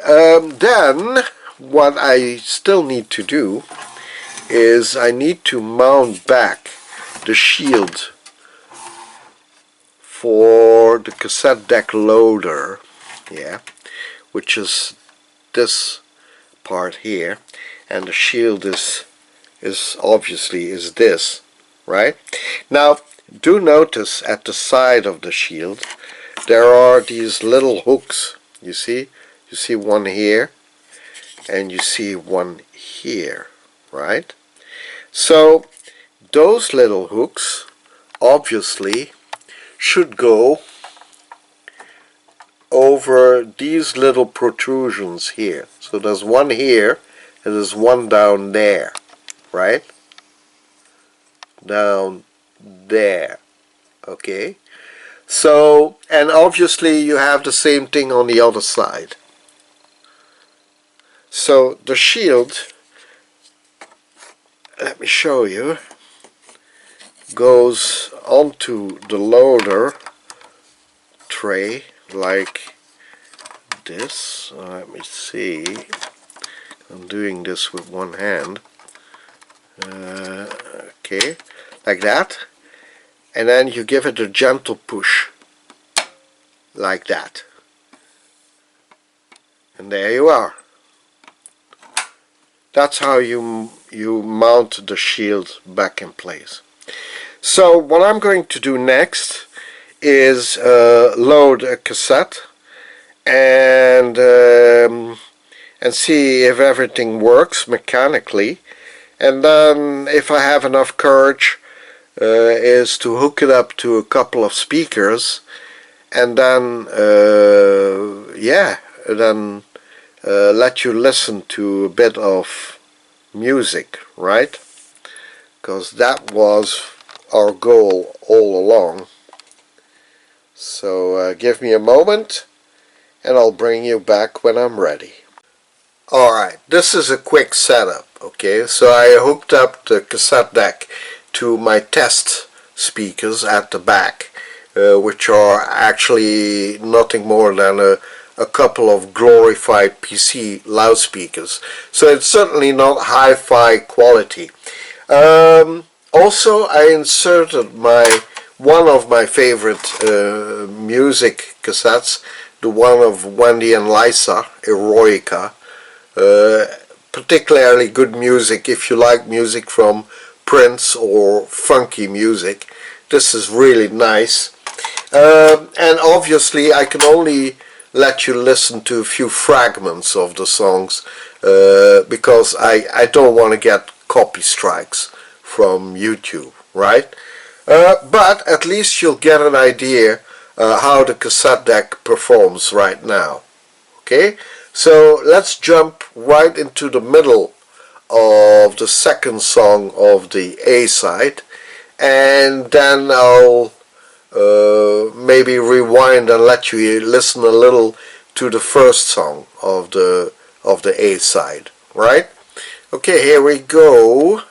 then what I still need to do is I need to mount back the shield for the cassette deck loader, yeah, which is this part here, and the shield is obviously this, right? Now do notice at the side of the shield there are these little hooks. You see one here and you see one here, right? So those little hooks obviously should go over these little protrusions here. So there's one here and there's one down there, right? Down there. Okay, so, and obviously you have the same thing on the other side. So the shield, let me show you, goes onto the loader tray like this. Let me see, I'm doing this with one hand. Okay, like that, and then you give it a gentle push, like that. And there you are. That's how you mount the shield back in place. So what I'm going to do next is load a cassette and see if everything works mechanically, and then if I have enough courage is to hook it up to a couple of speakers, and then let you listen to a bit of music, right? Because that was our goal all along. So give me a moment and I'll bring you back when I'm ready. Alright, this is a quick setup, okay? So I hooked up the cassette deck to my test speakers at the back, which are actually nothing more than a couple of glorified PC loudspeakers. So it's certainly not hi-fi quality. Also, I inserted one of my favorite music cassettes, the one of Wendy and Liza, Eroica. Particularly good music if you like music from Prince or funky music. This is really nice. And obviously I can only let you listen to a few fragments of the songs because I don't want to get copy strikes from YouTube, right? But at least you'll get an idea how the cassette deck performs right now. Okay, so let's jump right into the middle of the second song of the A side, and then I'll maybe rewind and let you listen a little to the first song of the A side, right? Okay, here we go.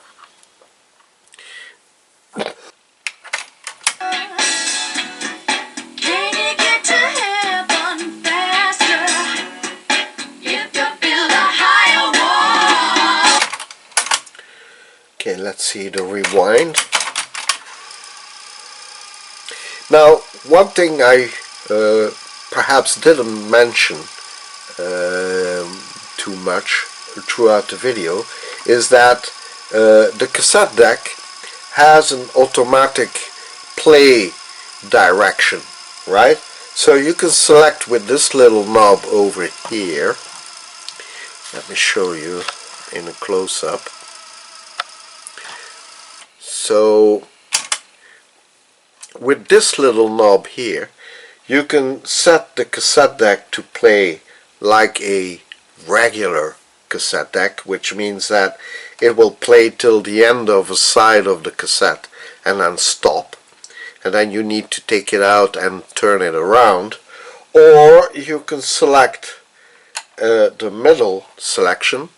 Okay, let's see the rewind. Now, one thing I perhaps didn't mention too much throughout the video is that the cassette deck has an automatic play direction, right? So you can select with this little knob over here. Let me show you in a close-up. So with this little knob here, you can set the cassette deck to play like a regular cassette deck, which means that it will play till the end of a side of the cassette and then stop, and then you need to take it out and turn it around. Or you can select the middle selection,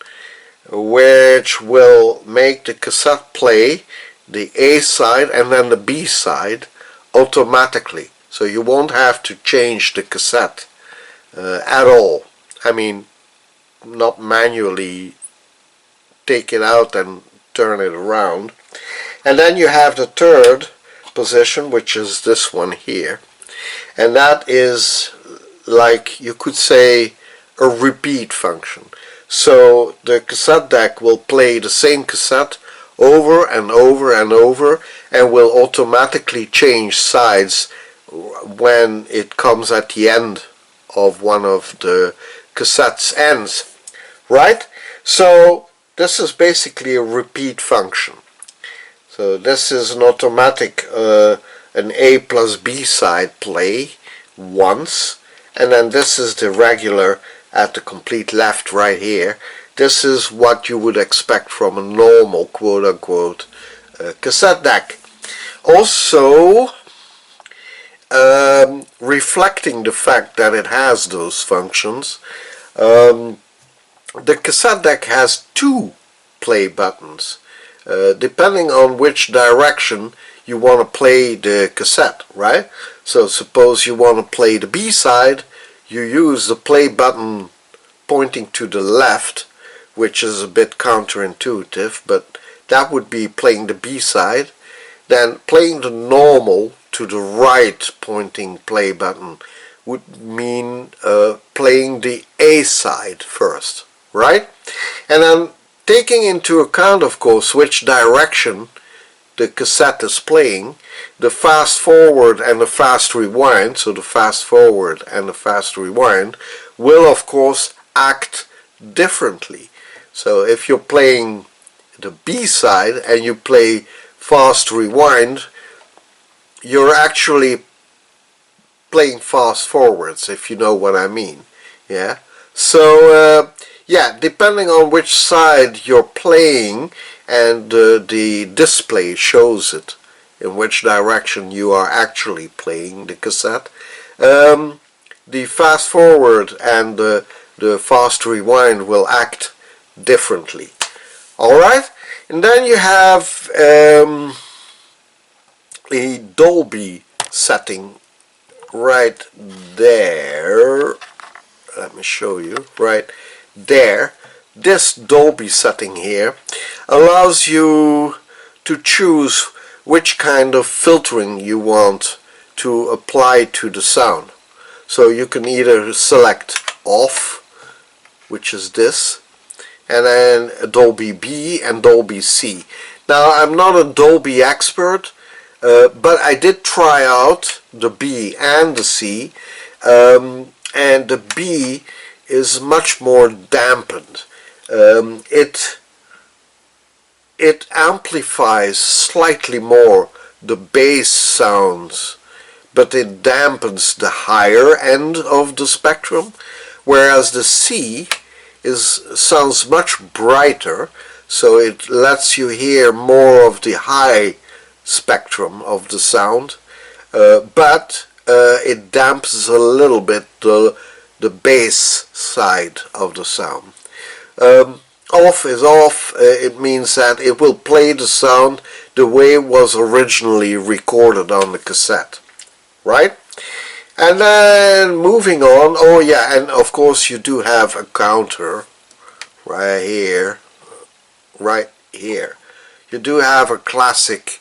which will make the cassette play the A side and then the B side automatically, so you won't have to change the cassette at all. I mean, not manually take it out and turn it around. And then you have the third position, which is this one here, and that is, like you could say, a repeat function. So the cassette deck will play the same cassette over and over and over, and will automatically change sides when it comes at the end of one of the cassette's ends, right? So this is basically a repeat function. So this is an automatic an A plus B side play once, and then this is the regular at the complete left right here. This is what you would expect from a normal quote-unquote cassette deck. Also, reflecting the fact that it has those functions, the cassette deck has two play buttons, depending on which direction you want to play the cassette, right? So suppose you want to play the B side, you use the play button pointing to the left, which is a bit counterintuitive, but that would be playing the B side. Then playing the normal to the right pointing play button would mean playing the A side first, right? And then taking into account, of course, which direction the cassette is playing, the fast forward and the fast rewind, so the fast forward and the fast rewind, will of course act differently. So if you're playing the B side and you play fast rewind, you're actually playing fast forwards, if you know what I mean. Yeah. So yeah, depending on which side you're playing, and the display shows it in which direction you are actually playing the cassette, the fast forward and the fast rewind will act differently. Alright, and then you have a Dolby setting right there. Let me show you. Right there. This Dolby setting here allows you to choose which kind of filtering you want to apply to the sound. So you can either select off, which is this, and then Dolby B and Dolby C. Now I'm not a Dolby expert, but I did try out the B and the C, and the B is much more dampened. It amplifies slightly more the bass sounds, but it dampens the higher end of the spectrum, whereas the C sounds much brighter, so it lets you hear more of the high spectrum of the sound, but it dampens a little bit the bass side of the sound. Off is off. It means that it will play the sound the way it was originally recorded on the cassette, right? And then moving on, oh yeah, and of course you do have a counter right here, right here. You do have a classic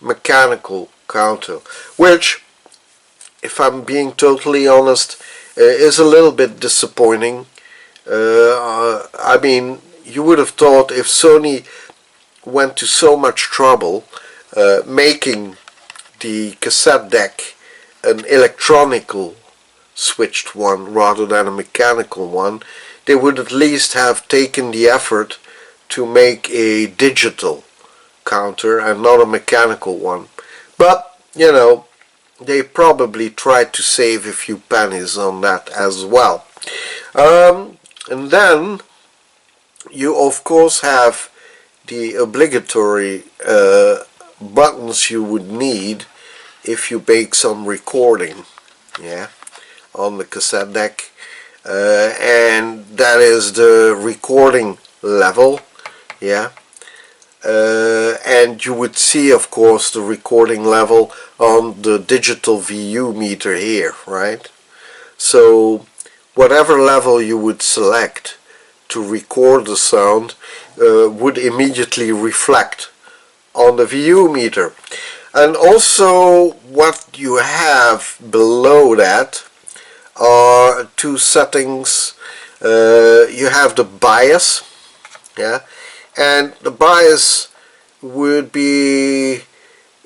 mechanical counter, which, if I'm being totally honest, is a little bit disappointing. I mean, you would have thought if Sony went to so much trouble making the cassette deck an electronical switched one rather than a mechanical one, they would at least have taken the effort to make a digital counter and not a mechanical one. But, you know, they probably tried to save a few pennies on that as well. And then you of course have the obligatory buttons you would need if you make some recording, yeah, on the cassette deck, and that is the recording level, yeah, and you would see of course the recording level on the digital VU meter here, right? So whatever level you would select to record the sound would immediately reflect on the VU meter. And also what you have below that are two settings. You have the bias, yeah, and the bias would be,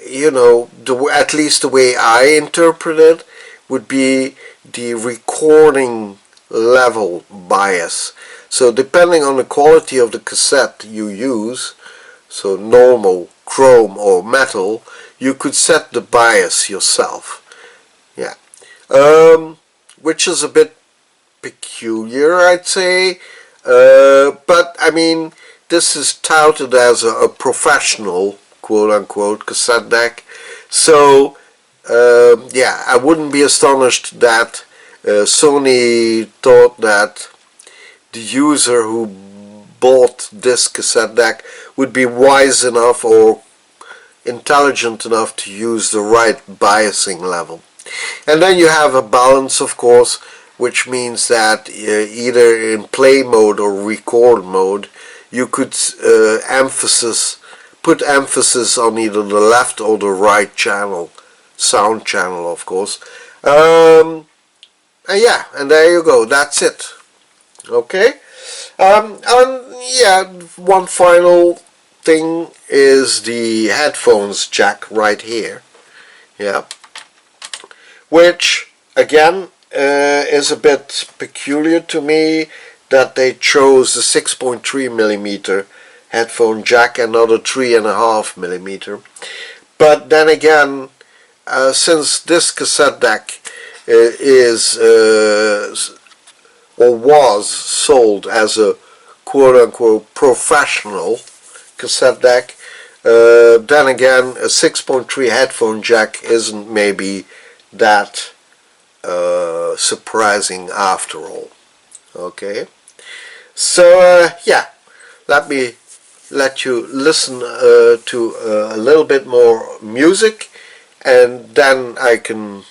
you know, at least the way I interpret it, would be the recording level bias. So depending on the quality of the cassette you use, so normal, chrome or metal, you could set the bias yourself, yeah, which is a bit peculiar, I'd say, but I mean, this is touted as a professional quote-unquote cassette deck, so yeah, I wouldn't be astonished that Sony thought that the user who bought this cassette deck would be wise enough or intelligent enough to use the right biasing level. And then you have a balance, of course, which means that either in play mode or record mode you could put emphasis on either the left or the right channel, sound channel of course. yeah, and there you go, that's it. Okay. And yeah, one final thing is the headphones jack right here. Yeah, which again is a bit peculiar to me that they chose the 6.3 millimeter headphone jack and not a 3.5 millimeter. But then again, since this cassette deck is or was sold as a quote-unquote professional cassette deck, then again a 6.3 headphone jack isn't maybe that surprising after all. Okay, so yeah, let you listen to a little bit more music, and then I can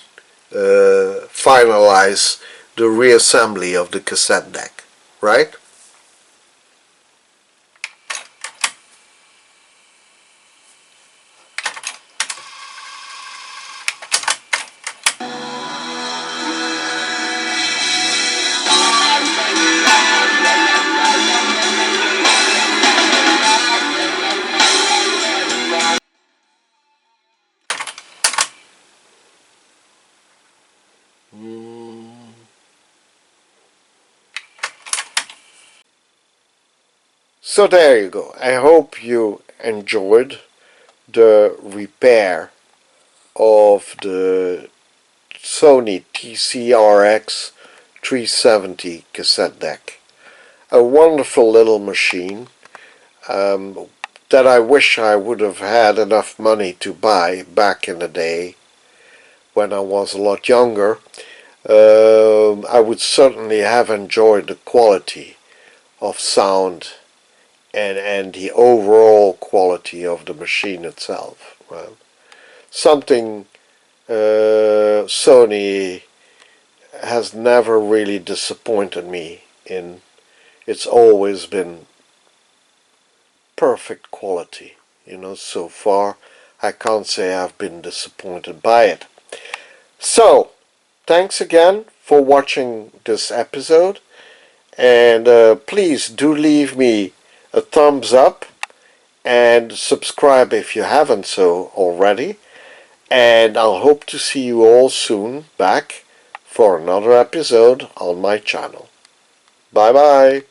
finalize the reassembly of the cassette deck, right? So there you go. I hope you enjoyed the repair of the Sony TC-RX370 cassette deck. A wonderful little machine that I wish I would have had enough money to buy back in the day when I was a lot younger. I would certainly have enjoyed the quality of sound and the overall quality of the machine itself. Right? Something Sony has never really disappointed me in. It's always been perfect quality. So far I can't say I've been disappointed by it. So, thanks again for watching this episode, and please do leave me a thumbs up and subscribe if you haven't so already, and I'll hope to see you all soon back for another episode on my channel. Bye bye.